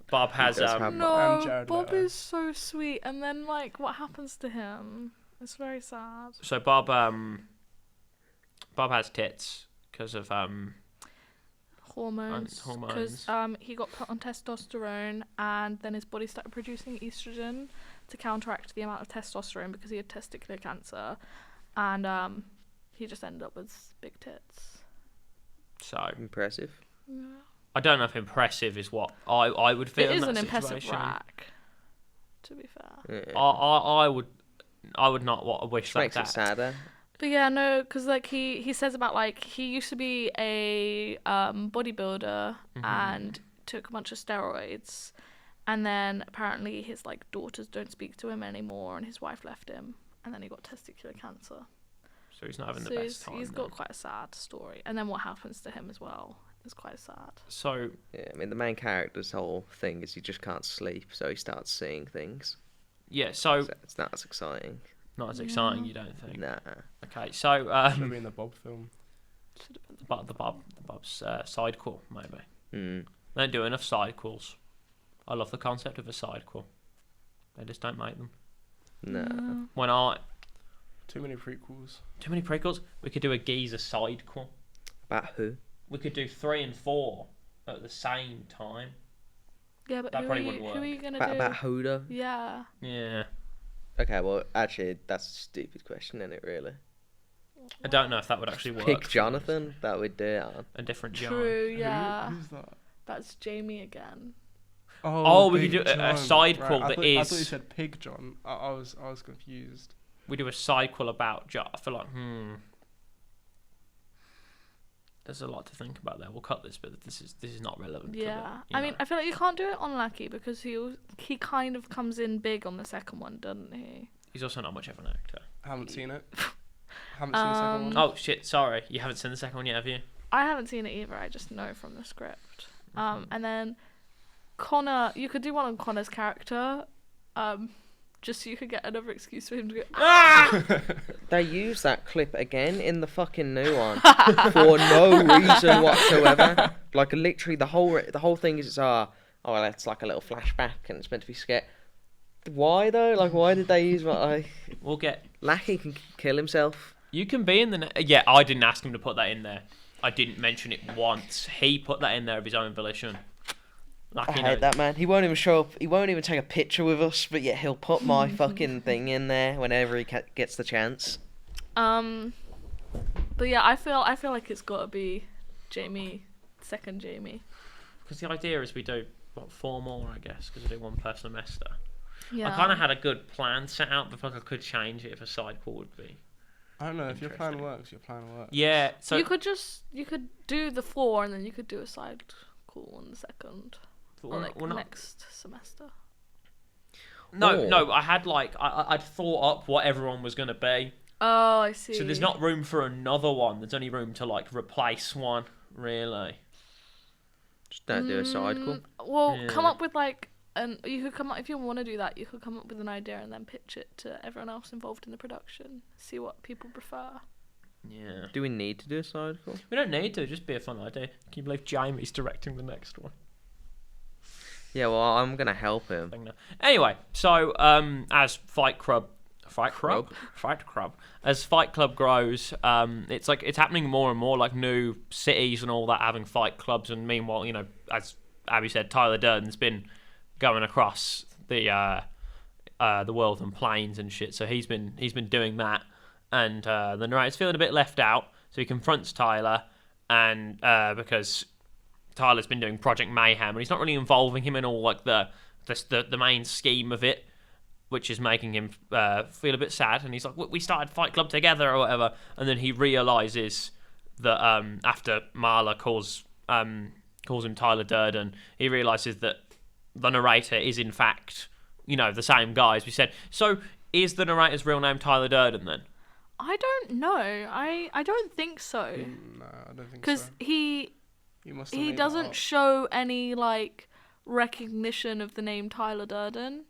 S1: Bob has
S2: does have
S4: And
S3: No,
S4: Jared
S3: Bob
S4: Leto.
S3: is so sweet, and then like what happens to him? It's very sad.
S1: So Bob has tits because of
S3: Hormones. Because
S1: hormones.
S3: he got put on testosterone, and then his body started producing estrogen to counteract the amount of testosterone because he had testicular cancer, and he just ended up with big tits.
S1: So
S2: Impressive.
S3: Yeah.
S1: I don't know if impressive is what I would feel
S3: It is
S1: in
S3: an
S1: that
S3: impressive
S1: situation.
S3: rack, to be fair.
S2: Yeah.
S1: I would not wish
S2: Which
S1: that.
S2: makes it sadder.
S3: But yeah, no, because like he says about like he used to be a bodybuilder and took a bunch of steroids, and then apparently his like daughters don't speak to him anymore, and his wife left him, and then he got testicular cancer.
S1: So he's not having
S3: So
S1: the best time.
S3: he's
S1: then.
S3: got quite a sad story, and then what happens to him as well is quite sad.
S1: So
S2: Yeah, I mean the main character's whole thing is he just can't sleep, so he starts seeing things.
S1: yeah, so
S2: So it's not as exciting.
S1: not as exciting, you don't think?
S2: Nah.
S1: Okay, so
S4: Should have been the Bob film.
S3: Should have been
S1: but the Bob's sidequel maybe.
S2: Mm.
S1: They don't do enough sidequels. I love the concept of a sidequel. They just don't make them.
S2: Nah.
S1: Why not?
S4: Too many prequels.
S1: Too many prequels. We could do a geezer sidequel.
S2: About who?
S1: We could do 3 and 4 at the same time.
S3: Yeah, but
S1: That
S3: who are,
S1: probably
S3: you,
S1: wouldn't
S3: who are
S1: work.
S3: you gonna
S2: About
S3: do?
S2: about who though?
S3: Yeah.
S1: Yeah.
S2: Okay, well actually that's a stupid question, isn't it really?
S1: I don't know if that would actually work.
S2: Pick Jonathan, that would do it on.
S1: A different John.
S3: True. Yeah.
S4: Who's that?
S3: That's Jamie again.
S1: Oh, we could
S4: Big
S1: do a
S4: John.
S1: sidequel
S4: Right, I
S1: that
S4: thought, I
S1: is-
S4: thought you said Pig John. I was confused.
S1: We do a sidequel about John. I feel like, there's a lot to think about there. We'll cut this, but this is not relevant. to the-
S3: Yeah.
S1: you
S3: I mean,
S1: know.
S3: I feel like you can't do it on Lucky because he kind of comes in big on the second one, doesn't he?
S1: He's also not much of an actor.
S4: I haven't seen it. Haven't seen the second one.
S1: Oh shit! Sorry, you haven't seen the second one yet, have you?
S3: I haven't seen it either. I just know from the script. And then Connor, you could do one on Connor's character, just so you could get another excuse for him to go.
S2: They use that clip again in the fucking new one for no reason whatsoever. Like literally the whole thing is it's like a little flashback and it's meant to be scary. Why though? Like why did they use
S1: We'll get.
S2: Lackey can kill himself?
S1: You can be in the. Yeah, I didn't ask him to put that in there. I didn't mention it once. He put that in there of his own volition.
S2: I hate that man. He won't even show up. He won't even take a picture with us, but yet he'll put my fucking thing in there whenever he gets the chance.
S3: But yeah, I feel like it's got to be Jamie, second Jamie.
S1: Because the idea is we do 4 more, I guess, because we do one per semester.
S3: Yeah.
S1: I kind of had a good plan set out, but I feel like I could change it if a sequel would be.
S4: I don't know, if your plan
S1: Interesting.
S4: works, your plan works.
S1: Yeah, so
S3: you could do the 4 and then you could do a side call on the second. Or like next semester.
S1: No, I had I'd thought up what everyone was going to be.
S3: Oh, I see.
S1: So there's not room for another one. There's only room to replace one, really.
S2: Just don't do a side call.
S3: Well,
S1: Yeah.
S3: come up with you could come up if you want to do that. You could come up with an idea and then pitch it to everyone else involved in the production. See what people prefer.
S1: Yeah.
S2: Do we need to do a side call?
S1: We don't need to. Just be a fun idea. Can you believe Jamie's directing the next one?
S2: Yeah, well, I'm gonna help him.
S1: Anyway, so as Fight Club, as Fight Club grows, it's happening more and more. Like new cities and all that having fight clubs, and meanwhile, as Abbie said, Tyler Durden's been going across the world and planes and shit. So he's been doing that, and the narrator's feeling a bit left out. So he confronts Tyler, and because Tyler's been doing Project Mayhem, and he's not really involving him in all the main scheme of it, which is making him feel a bit sad. And he's like, "We started Fight Club together," or whatever. And then he realizes that after Marla calls him Tyler Durden, he realizes that the narrator is in fact, the same guy as we said. So is the narrator's real name Tyler Durden then?
S3: I don't know. I don't think so.
S4: No, I don't think so.
S3: Because he
S4: Made
S3: doesn't
S4: that up.
S3: show any recognition of the name Tyler Durden.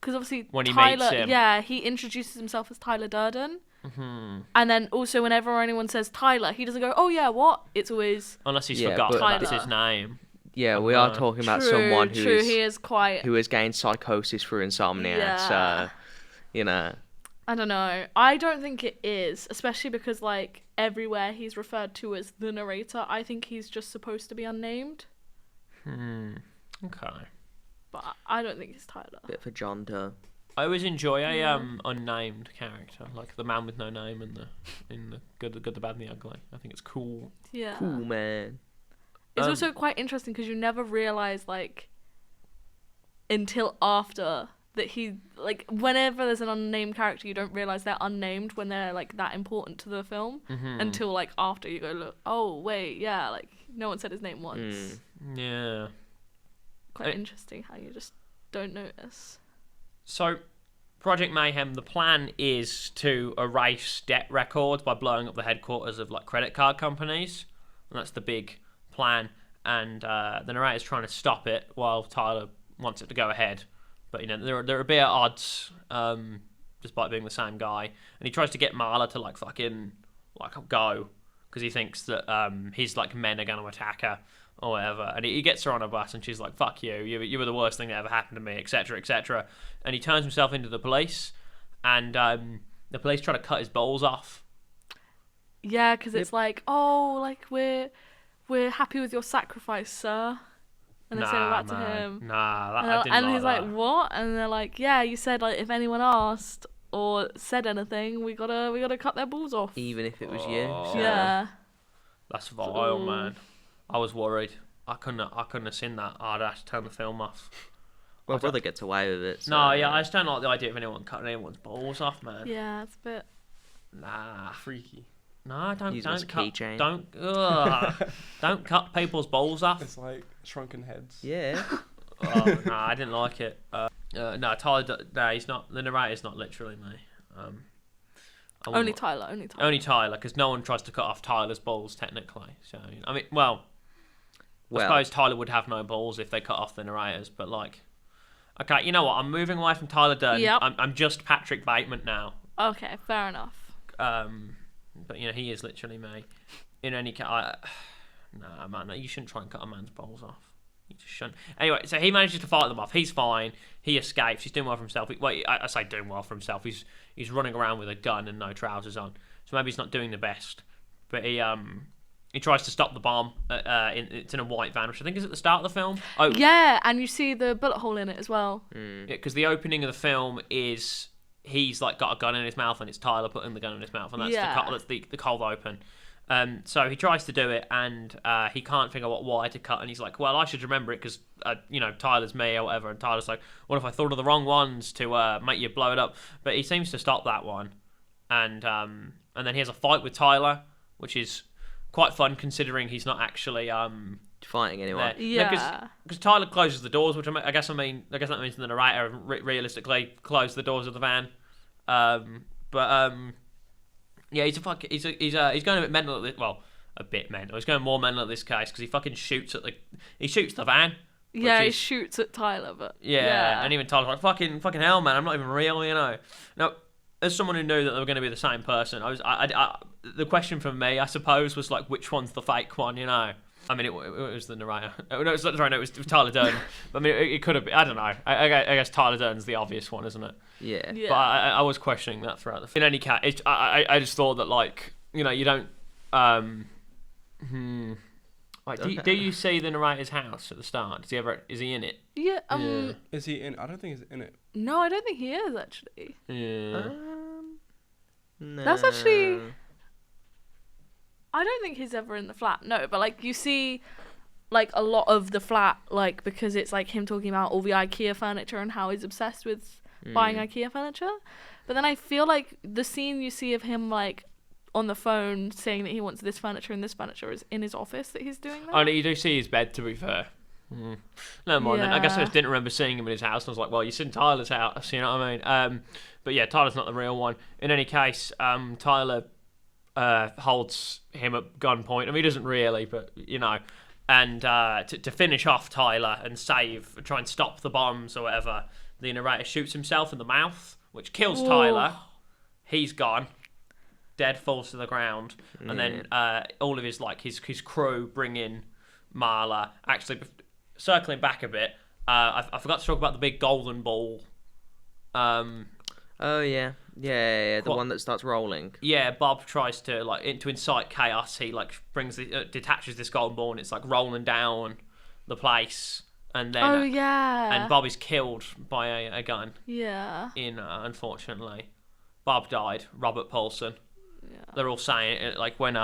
S3: Because obviously
S1: When he
S3: Tyler,
S1: meets him.
S3: yeah, he introduces himself as Tyler Durden.
S1: Mm-hmm.
S3: And then also whenever anyone says Tyler, he doesn't go, "Oh yeah, what?" It's always
S1: Unless he's
S2: Yeah,
S1: forgotten
S2: but
S1: that's his name.
S2: Yeah, we are talking about someone
S3: True, he is quite.
S2: who has gained psychosis through insomnia.
S3: Yeah.
S2: So,
S3: I don't know. I don't think it is, especially because everywhere he's referred to as the narrator. I think he's just supposed to be unnamed,
S1: Okay.
S3: but I don't think it's Tyler.
S2: bit for John Doe.
S1: I always enjoy a unnamed character, like the man with no name in the good, the bad, and the ugly. I think it's cool.
S3: Yeah.
S2: Cool, man.
S3: It's also quite interesting because you never realize until after that whenever there's an unnamed character, you don't realize they're unnamed when they're that important to the film until after you go look. Oh wait, yeah, no one said his name once.
S1: Yeah.
S3: Quite interesting how you just don't notice.
S1: So, Project Mayhem, the plan is to erase debt records by blowing up the headquarters of credit card companies, and that's the big plan. And the narrator's trying to stop it while Tyler wants it to go ahead. But there are a bit of odds, despite being the same guy. And he tries to get Marla to fucking go, because he thinks that his men are going to attack her or whatever. And he gets her on a bus, and she's like, "Fuck you! You were the worst thing that ever happened to me," etc., etc. And he turns himself into the police, and the police try to cut his balls off.
S3: Yeah, because it's we're happy with your sacrifice, sir. And they say that to him.
S1: I didn't
S3: And
S1: like
S3: he's
S1: that.
S3: like, "What?" And they're like, "Yeah, you said if anyone asked or said anything, we gotta cut their balls off."
S2: Even if it was you.
S1: Oh.
S2: So.
S3: Yeah.
S1: That's vile, man. I was worried. I couldn't have seen that. I'd have to turn the film off.
S2: Well, brother gets away with it. So.
S1: No, yeah, I just don't like the idea of anyone cutting anyone's balls off, man.
S3: Yeah, it's a bit.
S1: Nah.
S4: Freaky.
S1: No, don't
S2: Use it as a
S1: cut.
S2: keychain.
S1: Don't cut people's balls off.
S4: It's like shrunken heads.
S2: Yeah.
S1: Oh, no, I didn't like it. No, Tyler. No, he's not. The narrator's not literally me.
S3: Only Tyler.
S1: Only Tyler, because no one tries to cut off Tyler's balls technically. So I mean, I suppose Tyler would have no balls if they cut off the narrators. But okay, you know what? I'm moving away from Tyler Durden.
S3: Yep.
S1: I'm just Patrick Bateman now.
S3: Okay, fair enough.
S1: But he is literally me. In any case, nah, man, you shouldn't try and cut a man's balls off. You just shouldn't. Anyway, so he manages to fight them off. He's fine. He escapes. He's doing well for himself. I say doing well for himself. He's running around with a gun and no trousers on. So maybe he's not doing the best. But he tries to stop the bomb. It's in a white van, which I think is at the start of the film. Oh,
S3: Yeah, and you see the bullet hole in it as well.
S1: because the opening of the film is he's got a gun in his mouth, and it's Tyler putting the gun in his mouth, and that's
S3: Yeah.
S1: the cold open. So he tries to do it, and he can't figure out what wire to cut, and he's like, well, I should remember it because, Tyler's me or whatever, and Tyler's like, what if I thought of the wrong ones to make you blow it up? But he seems to stop that one, and then he has a fight with Tyler, which is quite fun considering he's not actually
S2: fighting anyone.
S3: Yeah.
S1: Because Tyler closes the doors, which I guess that means the narrator realistically closed the doors of the van. Yeah, he's going a bit mental at this. Well, a bit mental. He's going more mental at this case because he fucking shoots the van.
S3: Yeah, he shoots at Tyler, but
S1: yeah, and even Tyler's like, fucking hell, man, I'm not even real, Now, as someone who knew that they were going to be the same person, the question from me, I suppose, was like, which one's the fake one, I mean, it was the narrator. No, it's not the narrator. It was Tyler Durden. But I mean, it could have been. I don't know. I guess Tyler Durden's the obvious one, isn't it?
S2: Yeah.
S1: But I was questioning that throughout the film. In any case, I just thought that, like, you don't. Like, do you see the narrator's house at the start? Is he in it?
S3: Yeah.
S4: Is he in? I don't think he's in it.
S3: No, I don't think he is actually.
S1: Yeah.
S2: No.
S3: That's actually. I don't think he's ever in the flat. No, but like you see, like a lot of the flat, like because it's like him talking about all the IKEA furniture and how he's obsessed with buying IKEA furniture. But then I feel like the scene you see of him like on the phone saying that he wants this furniture and this furniture is in his office that he's doing that.
S1: Oh, no, you do see his bed, to be fair. Never mind. Then. I guess I just didn't remember seeing him in his house. And I was like, well, you've seen Tyler's house, you know what I mean? But yeah, Tyler's not the real one. In any case, Tyler holds him at gunpoint. I mean, he doesn't really, but and to finish off Tyler and try and stop the bombs or whatever, the narrator shoots himself in the mouth, which kills Tyler. He's gone, dead, falls to the ground, and then all of his crew bring in Marla. Actually, circling back a bit, I forgot to talk about the big golden ball.
S2: Oh yeah, the one that starts rolling.
S1: Yeah, Bob tries to to incite chaos. He detaches this golden ball and it's like rolling down the place, and then and Bob is killed by a gun.
S3: Yeah.
S1: Unfortunately, Bob died. Robert Paulson. Yeah. They're all saying it like when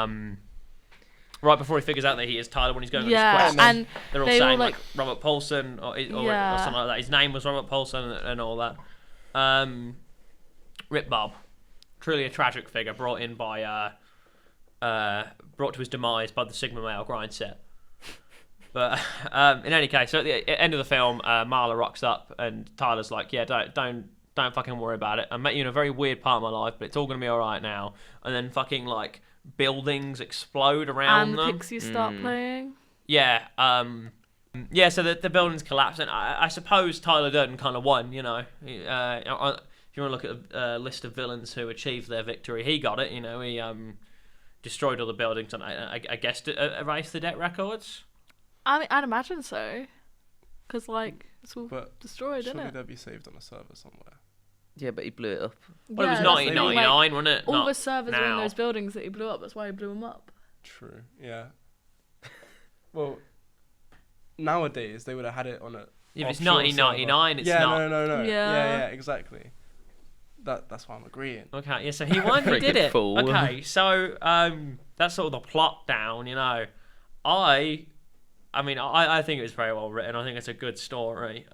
S1: right before he figures out that he is Tyler when he's going on his quest.
S3: And
S1: they're all saying like Robert Paulson or something like that. His name was Robert Paulson and all that. Rip Bob, truly a tragic figure brought to his demise by the Sigma male grind set. But in any case, so at the end of the film, Marla rocks up and Tyler's like, yeah, don't fucking worry about it. I met you in a very weird part of my life, but it's all gonna be all right now. And then fucking like buildings explode around them.
S3: And the Pixies start playing.
S1: Yeah. Yeah. So the buildings collapse, and I suppose Tyler Durden kind of won. If you want to look at a list of villains who achieved their victory, he got it. He destroyed all the buildings and I guess erased the debt records.
S3: I mean, I'd imagine so, because it's all destroyed, isn't
S4: surely
S3: it?
S4: they'll be saved on a server somewhere.
S2: Yeah, but he blew it up.
S1: Well, it was 1999, wasn't it?
S3: All the servers are in those buildings that he blew up. That's why he blew them up.
S4: True. Yeah. Well, nowadays they would have had it on a.
S1: If it's 1999, it's not.
S4: No. Yeah, exactly. That's why I'm agreeing.
S1: Okay, yeah, so he won, he did it.
S2: Fool.
S1: Okay, so that's sort of the plot down, I think it was very well written. I think it's a good story.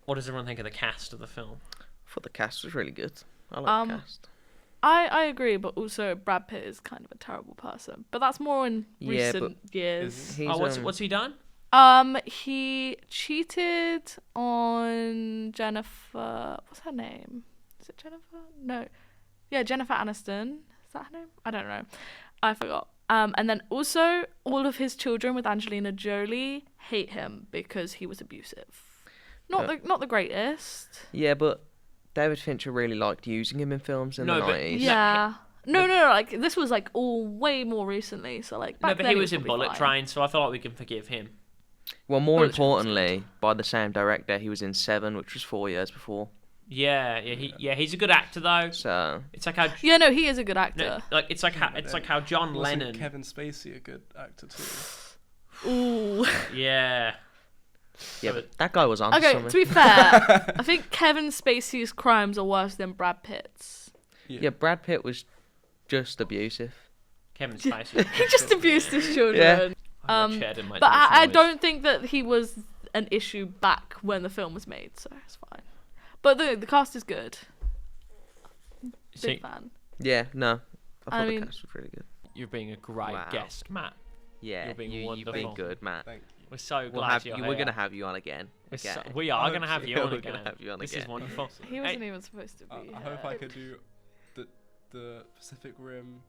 S1: What does everyone think of the cast of the film?
S2: I thought the cast was really good. I like the cast.
S3: I agree, but also Brad Pitt is kind of a terrible person. But that's more in recent years.
S1: What's he done?
S3: He cheated on Jennifer. What's her name? Is it Jennifer? No. Yeah, Jennifer Aniston. Is that her name? I don't know. I forgot. And then also all of his children with Angelina Jolie hate him because he was abusive. Not the greatest.
S2: Yeah, but David Fincher really liked using him in films in the 90s.
S3: Yeah. No, like this was like all way more recently. So like back
S1: but
S3: then
S1: he was in Bullet
S3: fine.
S1: Train, so I feel like we can forgive him.
S2: Well, more importantly, by the same director, he was in Seven, which was 4 years before.
S1: Yeah, he's a good actor though.
S2: So
S1: it's like how
S3: he is a good actor.
S1: It's like how John Lennon.
S4: Kevin Spacey a good actor too.
S3: Ooh.
S1: Yeah.
S2: Yeah, but that guy was on.
S3: Okay,
S2: something.
S3: to be fair, I think Kevin Spacey's crimes are worse than Brad Pitt's.
S2: Yeah, Brad Pitt was just abusive.
S1: Kevin Spacey.
S3: He just abused his children.
S2: Yeah.
S3: But I don't think that he was an issue back when the film was made, so it's fine. But the cast is good. Big fan.
S2: Yeah, no. I thought
S3: I mean-
S2: the cast was really good.
S1: You're being a great
S2: Wow.
S1: guest, Matt.
S2: Yeah,
S1: You're being
S2: you've
S1: wonderful.
S2: been good, Matt.
S4: Thank you.
S1: We're so
S2: We'll
S1: glad
S2: have
S1: you're
S2: you.
S1: here.
S2: We're gonna have you on again.
S1: We are
S4: I
S1: going to
S4: hope
S1: have
S4: so.
S1: you
S2: Yeah,
S1: on
S2: we're
S1: again.
S2: gonna have you on
S1: This
S2: again.
S1: is wonderful.
S3: He wasn't even supposed to be.
S4: I hope I could do the Pacific Rim,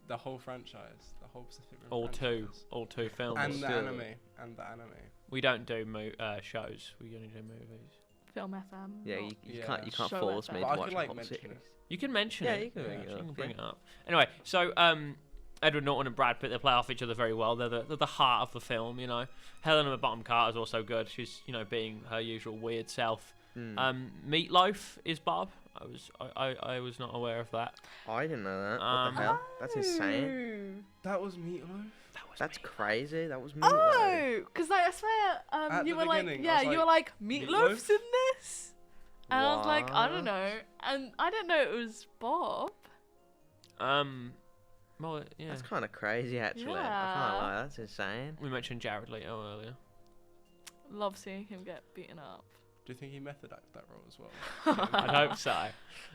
S4: the whole franchise, the whole Pacific Rim.
S1: All
S4: franchise.
S1: two films.
S4: And the
S2: Still.
S4: anime.
S1: We don't do shows. We only do movies.
S3: Film FM.
S2: Yeah,
S3: not-
S2: you
S4: Yeah.
S2: can't
S3: Show
S2: force
S3: FM.
S2: me
S4: But
S2: to
S4: I
S2: watch
S4: could
S2: a
S4: like
S2: whole
S4: mention
S2: series.
S4: it.
S1: You can mention
S2: Yeah,
S1: it.
S2: you can bring it
S1: You
S2: up,
S1: can bring
S2: yeah.
S1: it up. Anyway, so Edward Norton and Brad Pitt, they play off each other very well. They're the heart of the film, you know. Helena Bonham Carter's also good. She's, you know, being her usual weird self. Meatloaf is Bob. I was not aware of that.
S2: I didn't know that. What the hell? That's insane.
S4: That was Meatloaf.
S2: That's crazy. That was me.
S3: Oh, because like I swear,
S4: At
S3: you
S4: the
S3: were like,
S4: beginning,
S3: yeah,
S4: I was
S3: you
S4: like,
S3: were like, meatloaf's
S4: "Meatloaf?"
S3: in this, and I was like, I don't
S2: What?
S3: know, and I didn't know it was Bob.
S1: Well, yeah.
S2: That's kind of crazy, actually. I
S3: Yeah.
S2: can't lie. That's insane.
S1: We mentioned Jared Leto earlier.
S3: Love seeing him get beaten up.
S4: Do you think he method acted that role as well?
S1: I'd hope so.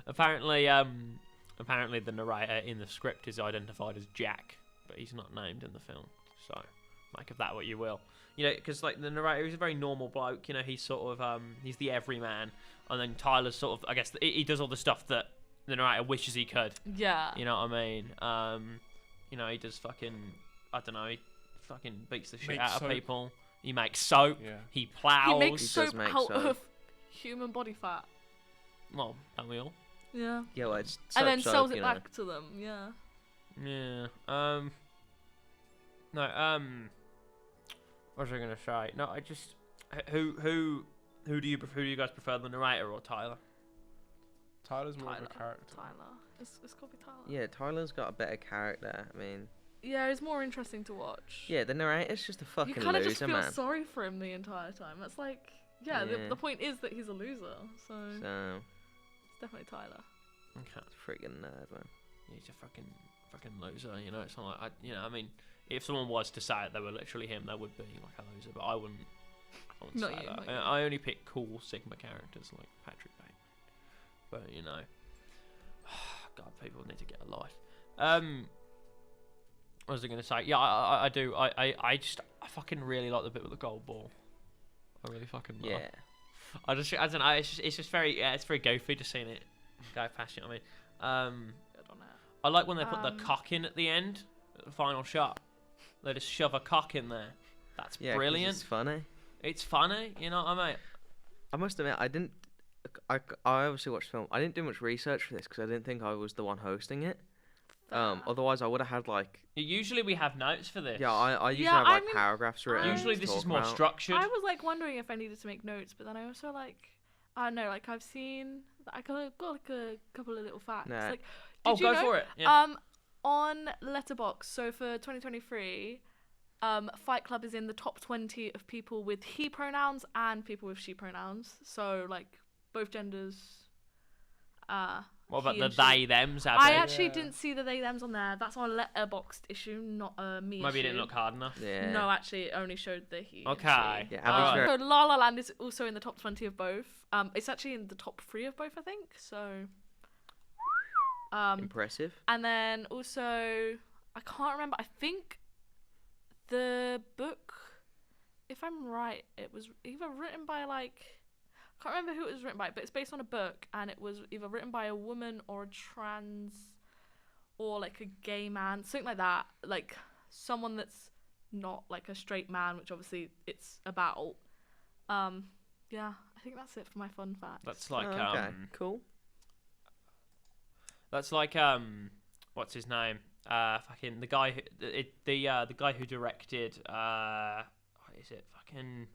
S1: Apparently, the narrator in the script is identified as Jack, but he's not named in the film. So, make of that what you will. You know, because like the narrator is a very normal bloke. You know, he's sort of he's the everyman, and then Tyler's sort of, I guess, he does all the stuff that the narrator wishes he could.
S3: Yeah.
S1: You know what I mean? You know, he does fucking, I don't know, he fucking beats the shit
S4: Makes
S1: out of
S4: soap.
S1: people. He makes soap.
S4: Yeah.
S1: He plows.
S3: He makes
S2: He
S3: soap
S2: does make
S3: out
S2: soap.
S3: of human body fat.
S1: Well, don't we all?
S3: Yeah.
S2: Yeah, well, it's
S3: And then
S2: soap,
S3: sells
S2: you
S3: it
S2: know.
S3: back to them. Yeah.
S1: Yeah. No. What was I gonna say? No, I just who do you guys prefer, the narrator or Tyler?
S4: Tyler's more of
S3: Tyler.
S4: a character.
S3: Tyler. It's got to be Tyler.
S2: Yeah, Tyler's got a better character. I mean,
S3: Yeah, it's more interesting to watch.
S2: yeah, the narrator's just a
S3: You
S2: fucking
S3: kind of just
S2: loser,
S3: feel
S2: man.
S3: sorry for him the entire time. It's like, yeah,
S2: Yeah.
S3: the point is that he's a loser, so
S2: So,
S3: it's definitely Tyler.
S1: Okay.
S2: freaking nerd, man.
S1: He's a fucking loser. You know, it's not like I mean, if someone was to say it, they were literally him, they would be like a loser. But I wouldn't
S3: Not
S1: say
S3: you,
S1: that.
S3: not you.
S1: I only pick cool Sigma characters like Patrick Bateman. But you know, God, people need to get a life. What was I gonna say? Yeah, I do. I fucking really like the bit with the gold ball. I really fucking love.
S2: Yeah.
S1: I don't know. It's just very it's very goofy just seeing it go past. You know what I mean?
S3: Good on it.
S1: I like when they put the
S3: Um,
S1: cock in at the end, at the final shot. They just shove a cock in there. That's
S2: Yeah, 'cause
S1: brilliant.
S2: it's funny.
S1: It's funny, you know what I mean?
S2: I must admit, I obviously watched the film. I didn't do much research for this because I didn't think I was the one hosting it.
S3: Fair.
S2: Otherwise I would have had like,
S1: Usually we have notes for this.
S2: yeah, I usually
S3: Yeah,
S2: have
S3: I
S2: like
S3: mean,
S2: paragraphs written.
S1: Usually
S2: to
S1: this
S2: talk
S1: is more
S2: about.
S1: structured.
S3: I was like wondering if I needed to make notes, but then I also like, I don't know, like I've seen, I got like a couple of little facts.
S2: Nah.
S3: Like,
S1: Oh,
S3: did you
S1: go
S3: know,
S1: for it. Yeah.
S3: On Letterboxd, so for 2023, Fight Club is in the top 20 of people with he pronouns and people with she pronouns. So like both genders.
S1: What about
S3: he
S1: the
S3: and she.
S1: they thems? Abby?
S3: I actually
S4: Yeah.
S3: didn't see the they thems on there. That's on a Letterboxd issue, not a me
S1: Maybe it
S3: issue.
S1: didn't look hard enough.
S2: Yeah.
S3: No, actually, it only showed the he. and
S1: Okay.
S3: she.
S2: Yeah, Abby's very-
S3: So La La Land is also in the top 20 of both. It's actually in the top 3 of both, I think. So.
S2: Impressive.
S3: And then also, I can't remember. I think the book, if I'm right, it was either written by like, I can't remember who it was written by, but it's based on a book, and it was either written by a woman or a trans, or like a gay man, something like that. Like someone that's not like a straight man, which obviously it's about. Yeah, I think that's it for my fun facts.
S1: That's like
S2: Oh, okay, cool.
S1: That's like what's his name? Fucking the guy who the guy who directed what is it? Fucking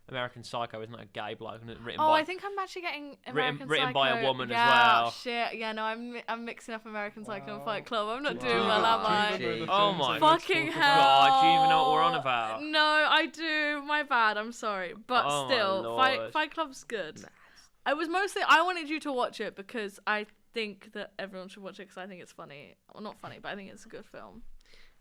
S1: American Psycho, isn't that a gay bloke? And it's written
S3: Oh,
S1: by
S3: I think I'm actually getting American
S1: written by a
S3: Psycho.
S1: woman as
S3: yeah,
S1: well.
S3: Shit, yeah, no, I'm mixing up American Psycho and
S4: Wow.
S3: Fight Club. I'm not
S4: Wow.
S3: doing well, am
S2: Wow.
S3: I?
S2: Do you even know the
S1: Oh
S4: films
S1: my
S4: that you
S3: fucking
S4: talk
S3: hell.
S4: about?
S1: God, do you even know what we're on about?
S3: No, I do. My bad. I'm sorry, but
S1: Oh my
S3: still,
S1: Lord.
S3: Fight Club's good.
S2: Nah.
S3: I was mostly I wanted you to watch it because I think that everyone should watch it because I think it's funny. Well, not funny, but I think it's a good film.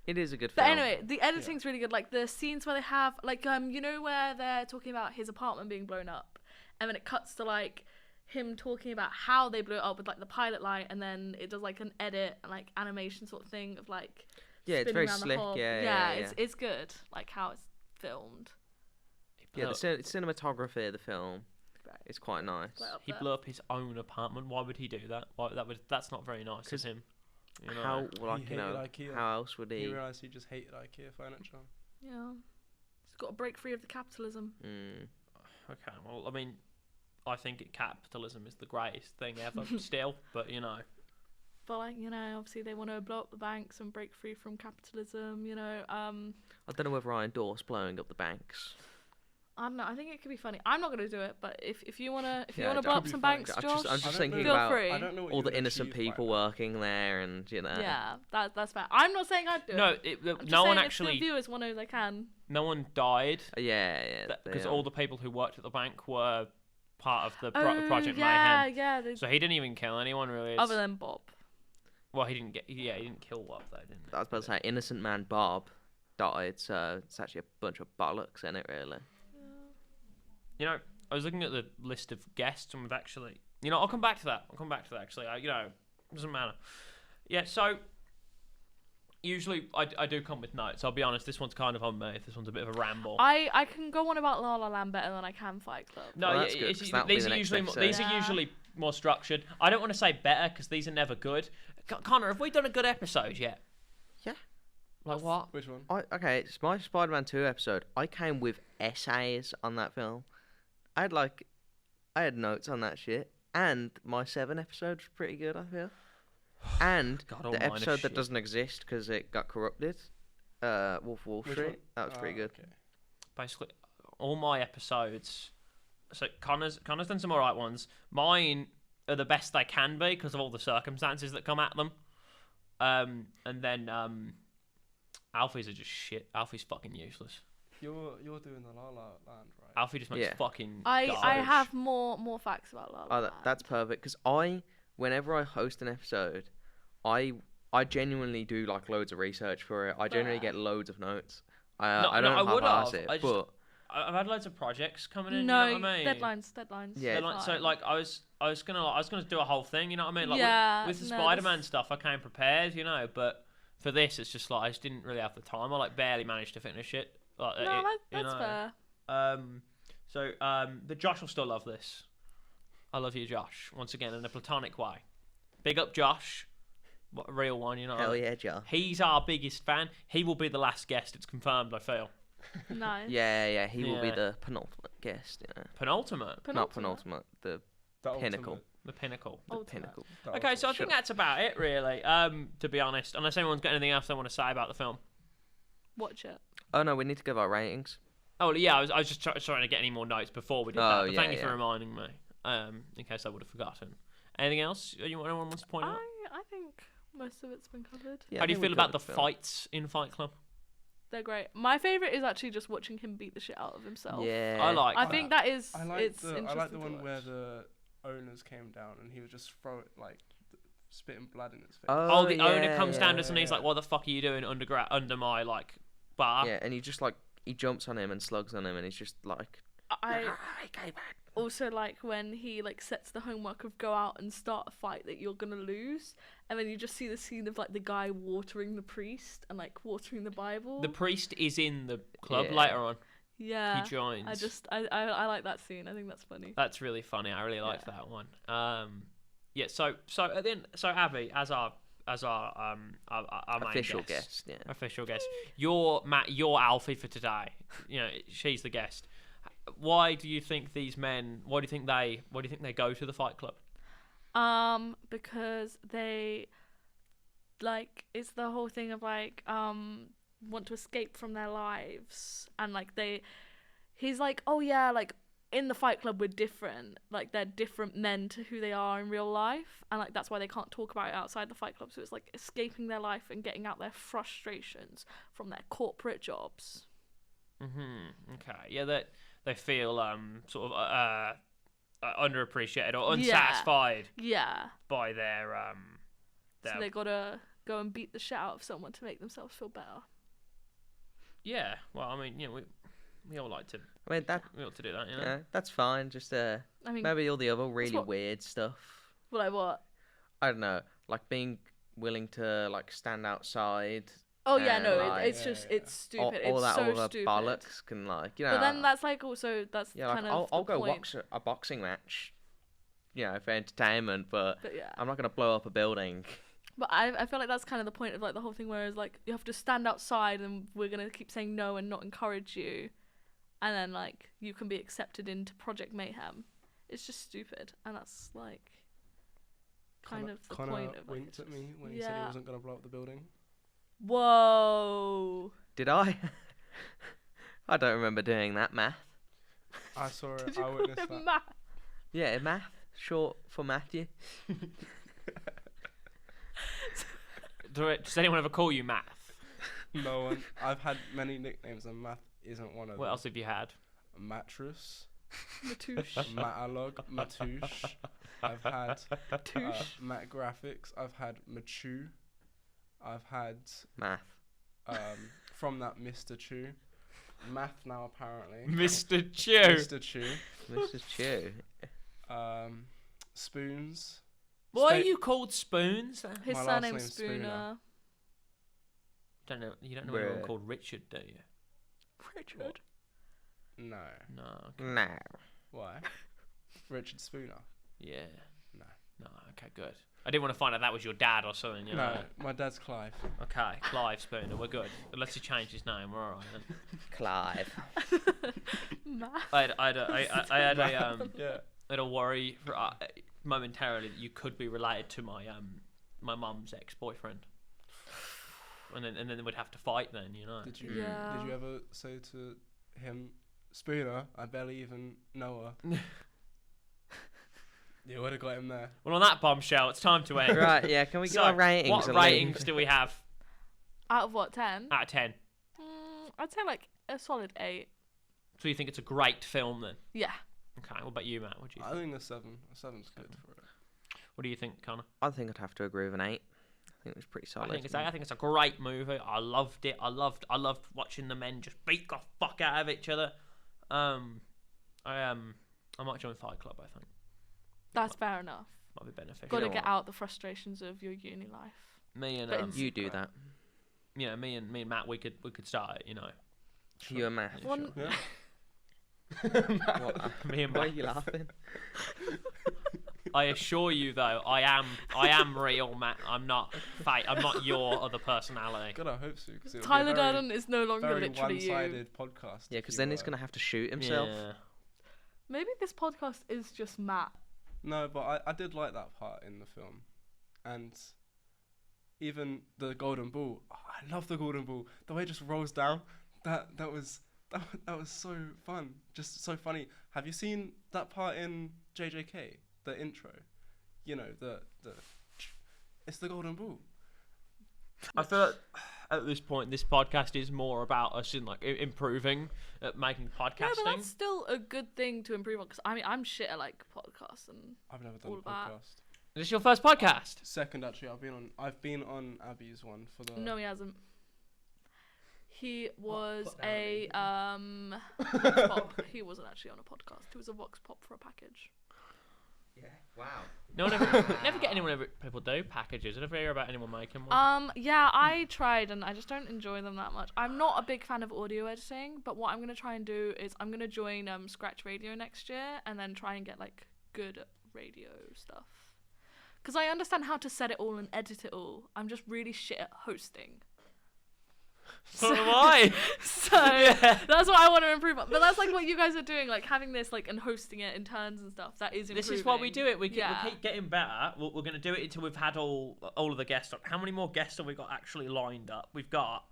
S2: It is a good
S3: But
S2: film.
S3: anyway, the editing's really good. Like the scenes where they have like you know where they're talking about his apartment being blown up, and then it cuts to like him talking about how they blew it up with like the pilot light, and then it does like an edit and like animation sort of thing of like
S2: Yeah, it's
S3: spinning
S2: very
S3: around the
S2: slick.
S3: hob.
S2: Yeah.
S3: It's good. Like how it's filmed.
S2: Yeah, the cinematography of the film
S3: Right.
S2: is quite nice.
S3: Right up
S1: He
S3: there.
S1: blew up his own apartment. Why would he do that? That's not very nice of him. You know?
S2: How, like,
S4: He
S2: you know,
S4: hated IKEA.
S2: how else would
S4: He
S2: he?
S4: realised he just hated IKEA furniture.
S3: Yeah. He's got to break free of the capitalism.
S2: Mm.
S1: Okay, well, I mean, I think capitalism is the greatest thing ever still, but you know.
S3: But like, you know, obviously they want to blow up the banks and break free from capitalism, you know.
S2: I don't know whether I endorse blowing up the banks.
S3: I don't know, I think it could be funny. I'm not gonna do it, but if you wanna
S2: Yeah,
S3: blow
S2: it
S3: up
S4: could
S3: some
S4: be funny.
S3: banks,
S2: I'm
S3: Josh,
S2: just
S4: I don't
S2: thinking
S4: know-
S3: feel
S2: about
S3: free.
S4: I don't know what
S2: all
S4: you
S2: the
S4: would
S2: innocent
S4: achieve by
S2: people
S4: that.
S2: working there, and you know.
S3: Yeah, that's fair. I'm not saying I'd do
S1: No,
S3: it. I'm just
S1: no one
S3: saying
S1: actually.
S3: If the viewers want to, they can.
S1: No one died
S2: Yeah.
S1: because all the people who worked at the bank were part of the
S3: Oh,
S1: Project
S3: yeah,
S1: Mayhem.
S3: yeah. They,
S1: So he didn't even kill anyone really.
S3: other than Bob.
S1: Well, he didn't get. Yeah, he didn't kill Bob though, didn't he?
S2: I was about to say, innocent man Bob died, so it's actually a bunch of bollocks in it, really.
S1: You know, I was looking at the list of guests, and we've actually. You know, I'll come back to that. Actually, you know, doesn't matter. Yeah. So usually I do come with notes. I'll be honest. This one's kind of on me. This one's a bit of a ramble.
S3: I can go on about La La Land better than I can Fight Club.
S1: No,
S2: Well,
S1: yeah,
S2: that's good,
S1: it's-
S2: 'cause that'll be
S1: these
S2: the
S1: are
S2: next
S1: usually
S2: episode.
S1: these are
S3: Yeah.
S1: usually more structured. I don't want to say better because these are never good. Connor, have we done a good episode yet?
S2: Yeah.
S1: Like what?
S4: Which one?
S2: Okay, it's my Spider-Man 2 episode. I came with essays on that film. I had notes on that shit. And my 7 episode was pretty good, I feel. And
S1: God, all
S2: the
S1: mine are
S2: episode that
S1: shit.
S2: doesn't exist because it got corrupted, Wolf of Wall
S4: Which
S2: Street,
S4: one?
S2: that was pretty good.
S4: Okay.
S1: Basically, all my episodes. So Connor's done some alright ones. Mine are the best they can be because of all the circumstances that come at them. And then Alfie's are just shit. Alfie's fucking useless.
S4: You're doing the La La Land, right?
S1: Alfie just makes
S2: Yeah.
S1: fucking.
S3: I
S1: garbage.
S3: have more facts about La La
S2: Oh,
S3: Land.
S2: that's perfect. Because whenever I host an episode, I genuinely do like loads of research for it. I generally
S3: Fair.
S2: get loads of notes.
S1: No,
S2: I
S1: no,
S2: don't
S1: I would
S2: half-ass
S1: have.
S2: it,
S1: I just-
S2: but
S1: I've had loads of projects coming in.
S3: no
S1: you know what I mean?
S3: deadlines.
S2: Yeah.
S1: Deadline- so like I was gonna do a whole thing. You know what I mean? Like
S3: Yeah,
S1: with the
S3: no,
S1: Spider-Man
S3: this-
S1: stuff, I came prepared. You know, but for this, it's just like I just didn't really have the time. I like barely managed to finish it. Like,
S3: No,
S1: you
S3: that's
S1: know.
S3: fair.
S1: But Josh will still love this. I love you, Josh. Once again, in a platonic way. Big up, Josh. What a real one, you know.
S2: hell yeah, Joe.
S1: He's our biggest fan. He will be the last guest. It's confirmed. I feel
S3: Nice.
S2: Yeah, he will be
S1: Yeah.
S2: the penultimate guest. You know.
S1: penultimate,
S2: Not penultimate, the
S4: The
S2: pinnacle.
S4: ultimate-
S1: the pinnacle.
S2: The
S3: Ultimate.
S2: pinnacle.
S4: the
S1: Okay, so I
S4: ultimate.
S1: think that's about it, really. To be honest, unless anyone's got anything else they want to say about the film.
S3: Watch it.
S2: Oh no, we need to give our ratings.
S1: Oh yeah, I was just trying to get any more notes before we did
S2: Oh,
S1: that. But
S2: yeah,
S1: thank you for
S2: yeah.
S1: reminding me. In case I would have forgotten. Anything else anyone wants to point out?
S3: I think most of it's been covered.
S2: Yeah,
S1: How
S2: I
S1: do you
S2: think we
S1: feel about
S2: covered
S1: the
S2: film.
S1: fights in Fight Club?
S3: They're great. My favorite is actually just watching him beat the shit out of himself.
S2: Yeah,
S1: I like.
S3: I
S1: that.
S3: think that is.
S4: I like
S3: it's
S4: the
S3: interesting to
S4: one
S3: watch.
S4: where the owners came down and he would just throw it spitting blood in his face.
S1: Oh, the owner
S2: yeah,
S1: comes
S2: yeah.
S1: down to us and he's like, "What the fuck are you doing under my like bar?"
S2: Yeah, and he just like he jumps on him and slugs on him, and he's just like,
S3: I also like when he like sets the homework of go out and start a fight that you're gonna lose, and then you just see the scene of like the guy watering the priest and like watering the Bible.
S1: The priest is in the club
S2: Yeah.
S1: later on.
S3: yeah,
S1: He joins.
S3: I like that scene. I think that's funny.
S1: That's really funny. I really liked
S3: Yeah.
S1: that one. Yeah. So at the end, so Abbie, as our main
S2: official guest. Yeah.
S1: official guest, you're Alfie for today. You know, she's the guest. Why do you think these men? Why do you think they go to the Fight Club?
S3: Because they like it's the whole thing of like want to escape from their lives, and like he's like, oh yeah, like in the Fight Club we're different, like they're different men to who they are in real life, and like that's why they can't talk about it outside the Fight Club. So it's like escaping their life and getting out their frustrations from their corporate jobs.
S1: Okay. Yeah. That they feel sort of underappreciated or unsatisfied
S3: Yeah.
S1: by their
S3: So they gotta go and beat the shit out of someone to make themselves feel better.
S1: Yeah. Well, I mean, we all like to.
S2: I mean,
S1: We ought to do that, you know.
S2: yeah, that's fine. Just
S3: I mean,
S2: maybe all the other really
S3: what-
S2: weird stuff.
S3: well, like what?
S2: I don't know, like being willing to like stand outside.
S3: Oh yeah,
S2: And,
S3: no,
S2: like,
S3: it's just it's stupid.
S2: all
S3: it's
S2: that
S3: so
S2: other
S3: stupid.
S2: bollocks can like
S3: But then that's like also that's
S2: yeah, like
S3: kind of
S2: I'll
S3: the
S2: go
S3: point.
S2: watch a boxing match, for entertainment, but
S3: But yeah.
S2: I'm not gonna blow up a building.
S3: But I feel like that's kind of the point of like the whole thing, whereas like you have to stand outside and we're gonna keep saying no and not encourage you, and then like you can be accepted into Project Mayhem. It's just stupid, and that's like kind of the
S4: Connor
S3: point of like,
S4: winked at me when he said he wasn't gonna blow up the building.
S3: Whoa!
S2: Did I? I don't remember doing that math.
S4: I saw it.
S3: Did you
S4: I
S3: call
S4: witnessed
S3: it
S4: that.
S3: math?
S2: Yeah, math, short for Matthew.
S1: Does anyone ever call you Math?
S4: No one. I've had many nicknames, and math isn't one of
S1: What
S4: them.
S1: else have you had?
S4: Mattress,
S3: Matouche.
S4: Matalog, Matouche. I've had
S3: Touche.
S4: Matt Graphics. I've had Machu. I've had
S2: Math.
S4: from that Mr. Chew. Math now apparently.
S1: Mr. Chew.
S4: Mr. Chew.
S2: Mr. Chew.
S4: Spoons.
S1: Why are you called Spoons?
S3: His
S4: My last
S3: surname's
S4: name's Spooner.
S3: Spooner.
S1: You don't know anyone
S2: Bruh.
S1: called Richard, do you?
S3: Richard.
S4: No.
S1: No. Okay.
S2: No.
S4: Why? Richard Spooner.
S1: Yeah.
S4: No.
S1: No. Okay. Good. I didn't want to find out that was your dad or something. You know?
S4: No, my dad's Clive.
S1: Okay. Clive Spooner. We're good. Unless he changed his name, we're alright then.
S2: Clive.
S3: Math.
S1: I
S4: Yeah.
S1: had a worry for, momentarily that you could be related to my my mum's ex-boyfriend, and then we'd have to fight. Then you know.
S4: Did you
S3: Yeah.
S4: Did you ever say to him, Spooner? I barely even know her. You would have got him there.
S1: Well, on that bombshell, it's time to end.
S2: Right, yeah, can we get
S1: So,
S2: our ratings?
S1: what
S2: and
S1: ratings
S2: leave?
S1: do we have
S3: Out of what, 10?
S1: out of 10?
S3: I'd say like a solid 8.
S1: So you think it's a great film then?
S3: Yeah.
S1: Okay. What about you, Matt? What do you
S4: I
S1: think?
S4: think a 7. A 7's good for it.
S1: What do you think, Connor?
S2: I think I'd have to agree with an 8. I think it was pretty solid.
S1: I think it's a great movie. I loved it. I loved watching the men just beat the fuck out of each other. I might join Fight Club. I think
S3: That's fair enough.
S1: might be beneficial.
S3: Got to
S2: know
S3: get
S2: what?
S3: out the frustrations of your uni life.
S1: Me and
S3: But in
S2: You do that.
S1: me and Matt, we could start it. You know,
S2: You and Math.
S3: One,
S4: Yeah.
S2: What?
S1: me and
S2: Why are
S1: Matt.
S2: you laughing?
S1: I assure you, though, I am real, Matt. I'm not fake. I'm not your other personality.
S4: God, I hope so. Cause it
S3: Tyler
S4: would be a very,
S3: Durden is no longer
S4: very
S3: literally you.
S4: one-sided podcast.
S2: Yeah,
S4: if
S2: because
S4: you
S2: then he's
S4: were.
S2: going to have to shoot himself.
S1: Yeah.
S3: Maybe this podcast is just Matt.
S4: No, but I did like that part in the film, and even the golden ball. Oh, I love the golden ball. The way it just rolls down. That was so fun. Just so funny. Have you seen that part in JJK? The intro. You know the. It's the golden ball.
S1: I feel like at this point, this podcast is more about us in like improving at making podcasting.
S3: Yeah, but that's still a good thing to improve on. Because I mean, I'm shit at like podcasts and
S4: I've never done
S3: all
S4: a
S3: of that.
S4: podcast.
S1: Is this your first podcast?
S4: Second, actually, I've been on Abbie's one for the.
S3: no, he hasn't. He was
S2: put that
S3: a
S2: on
S3: Vox Pop. He wasn't actually on a podcast. He was a Vox Pop for a package.
S2: Yeah. Wow.
S1: No one never get anyone ever. People do packages. I never hear about anyone making one.
S3: Yeah, I tried and I just don't enjoy them that much. I'm not a big fan of audio editing, but what I'm gonna try and do is I'm gonna join Scratch Radio next year and then try and get like good radio stuff. Because I understand how to set it all and edit it all. I'm just really shit at hosting.
S1: So am I.
S3: So that's what I want to improve on. But that's like what you guys are doing, like having this like and hosting it in turns and stuff. That is improving.
S1: This is why we do it. We
S3: Yeah.
S1: keep getting better. We're going to do it until we've had all of the guests up. How many more guests have we got actually lined up? We got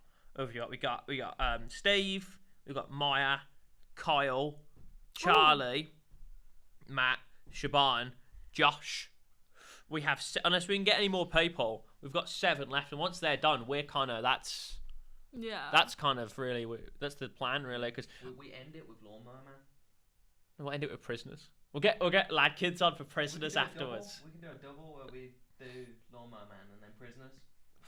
S1: Steve. We've got Maya, Kyle, Charlie, Matt, Shaban, Josh. We have unless we can get any more people, we've got 7 left. And once they're done, we're kind of that's kind of really that's the plan really because
S2: We end it with Lawnmower Man.
S1: we'll end it with prisoners. We'll get lad kids on for prisoners afterwards.
S2: We can do a double where we do Lawnmower Man and then Prisoners.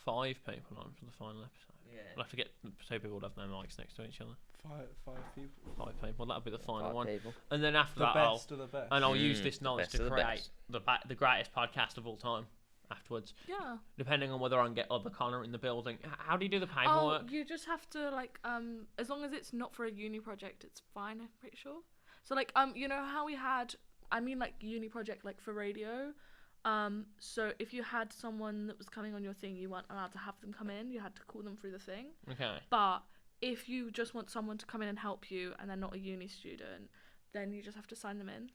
S1: 5 people on for the final episode.
S2: Yeah.
S1: We'll have to get 2 people to have their mics next to each other.
S4: Five people.
S1: 5 people. That'll be the final
S2: 5
S1: one.
S2: people.
S1: And then after
S4: The
S1: that,
S4: best of the best.
S1: I'll use this
S2: the
S1: knowledge
S2: best
S1: to
S2: of the
S1: create
S2: best.
S1: the greatest podcast of all time. Afterwards,
S3: Yeah.
S1: depending on whether I can get other Connor in the building. How do you do the
S3: Oh,
S1: paperwork?
S3: you just have to like as long as it's not for a uni project, it's fine. I'm pretty sure. So like you know how we had like uni project like for radio. So if you had someone that was coming on your thing, you weren't allowed to have them come in. You had to call them through the thing.
S1: Okay.
S3: But if you just want someone to come in and help you, and they're not a uni student, then you just have to sign them in.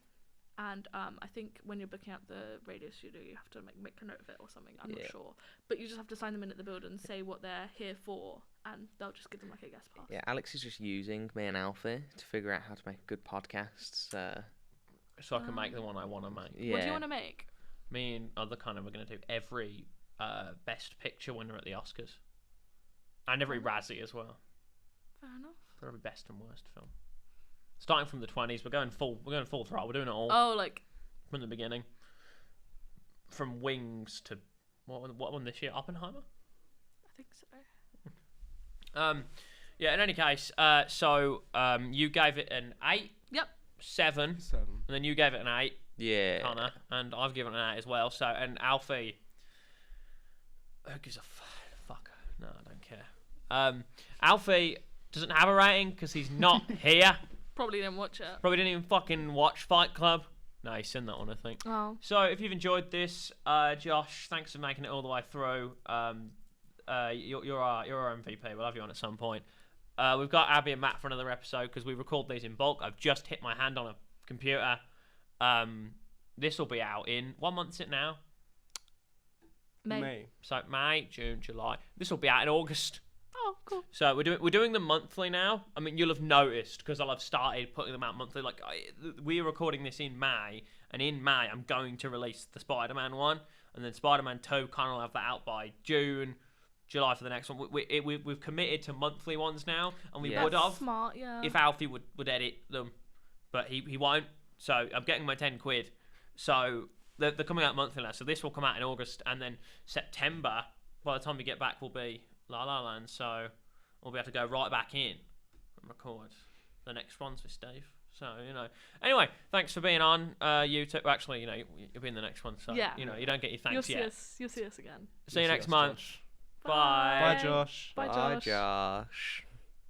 S3: And I think when you're booking out the radio studio, you have to make a note of it or something. I'm not sure. But you just have to sign them in at the building, say what they're here for, and they'll just give them like a guest pass.
S2: Yeah, Alex is just using me and Alfie to figure out how to make good podcasts.
S1: So I can make the one I want to make.
S2: Yeah.
S3: What do you want to make?
S1: Me and other Connor are going to do every Best Picture winner at the Oscars, and every Razzie as well.
S3: Fair enough.
S1: For every best and worst film. Starting from the 20s, we're going full throttle. We're doing it all
S3: Oh, like
S1: from the beginning. From Wings to what won this year? Oppenheimer.
S3: I think so.
S1: Yeah. In any case, so you gave it an 8.
S3: Yep.
S1: 7.
S4: 7.
S1: And then you gave it an 8,
S2: Yeah.
S1: Connor, and I've given it an 8 as well. So, and Alfie, who gives a fuck? No, I don't care. Alfie doesn't have a rating because he's not here.
S3: Probably didn't watch it.
S1: Probably didn't even fucking watch Fight Club. No, he's seen that one, I think.
S3: Oh.
S1: So, if you've enjoyed this, Josh, thanks for making it all the way through. You're our MVP. We'll have you on at some point. We've got Abbie and Matt for another episode because we record these in bulk. I've just hit my hand on a computer. This will be out in 1 month. Is it now?
S3: May.
S1: So May, June, July. This will be out in August.
S3: Oh, cool.
S1: So we're doing them monthly now. I mean, you'll have noticed because I'll have started putting them out monthly. Like we're recording this in May, and in May I'm going to release the Spider-Man one, and then Spider-Man 2. Connor will have that out by June. July for the next one. We've committed to monthly ones now, and we would have
S3: Smart, yeah.
S1: if Alfie would edit them, but he won't. So I'm getting my 10 quid. So they're coming out monthly now. So this will come out in August, and then September, by the time we get back, will be La La Land. So we'll be able to go right back in and record the next ones with Steve. So, Anyway, thanks for being on. You two, actually, you'll be in the next one. So,
S3: Yeah.
S1: You don't get your thanks yet.
S3: You'll see us again.
S1: See you
S4: You'll see
S1: next
S4: us,
S1: month.
S4: Josh.
S1: Bye.
S4: Bye, Josh.
S3: Bye,
S2: Bye,
S3: Josh.
S2: Josh.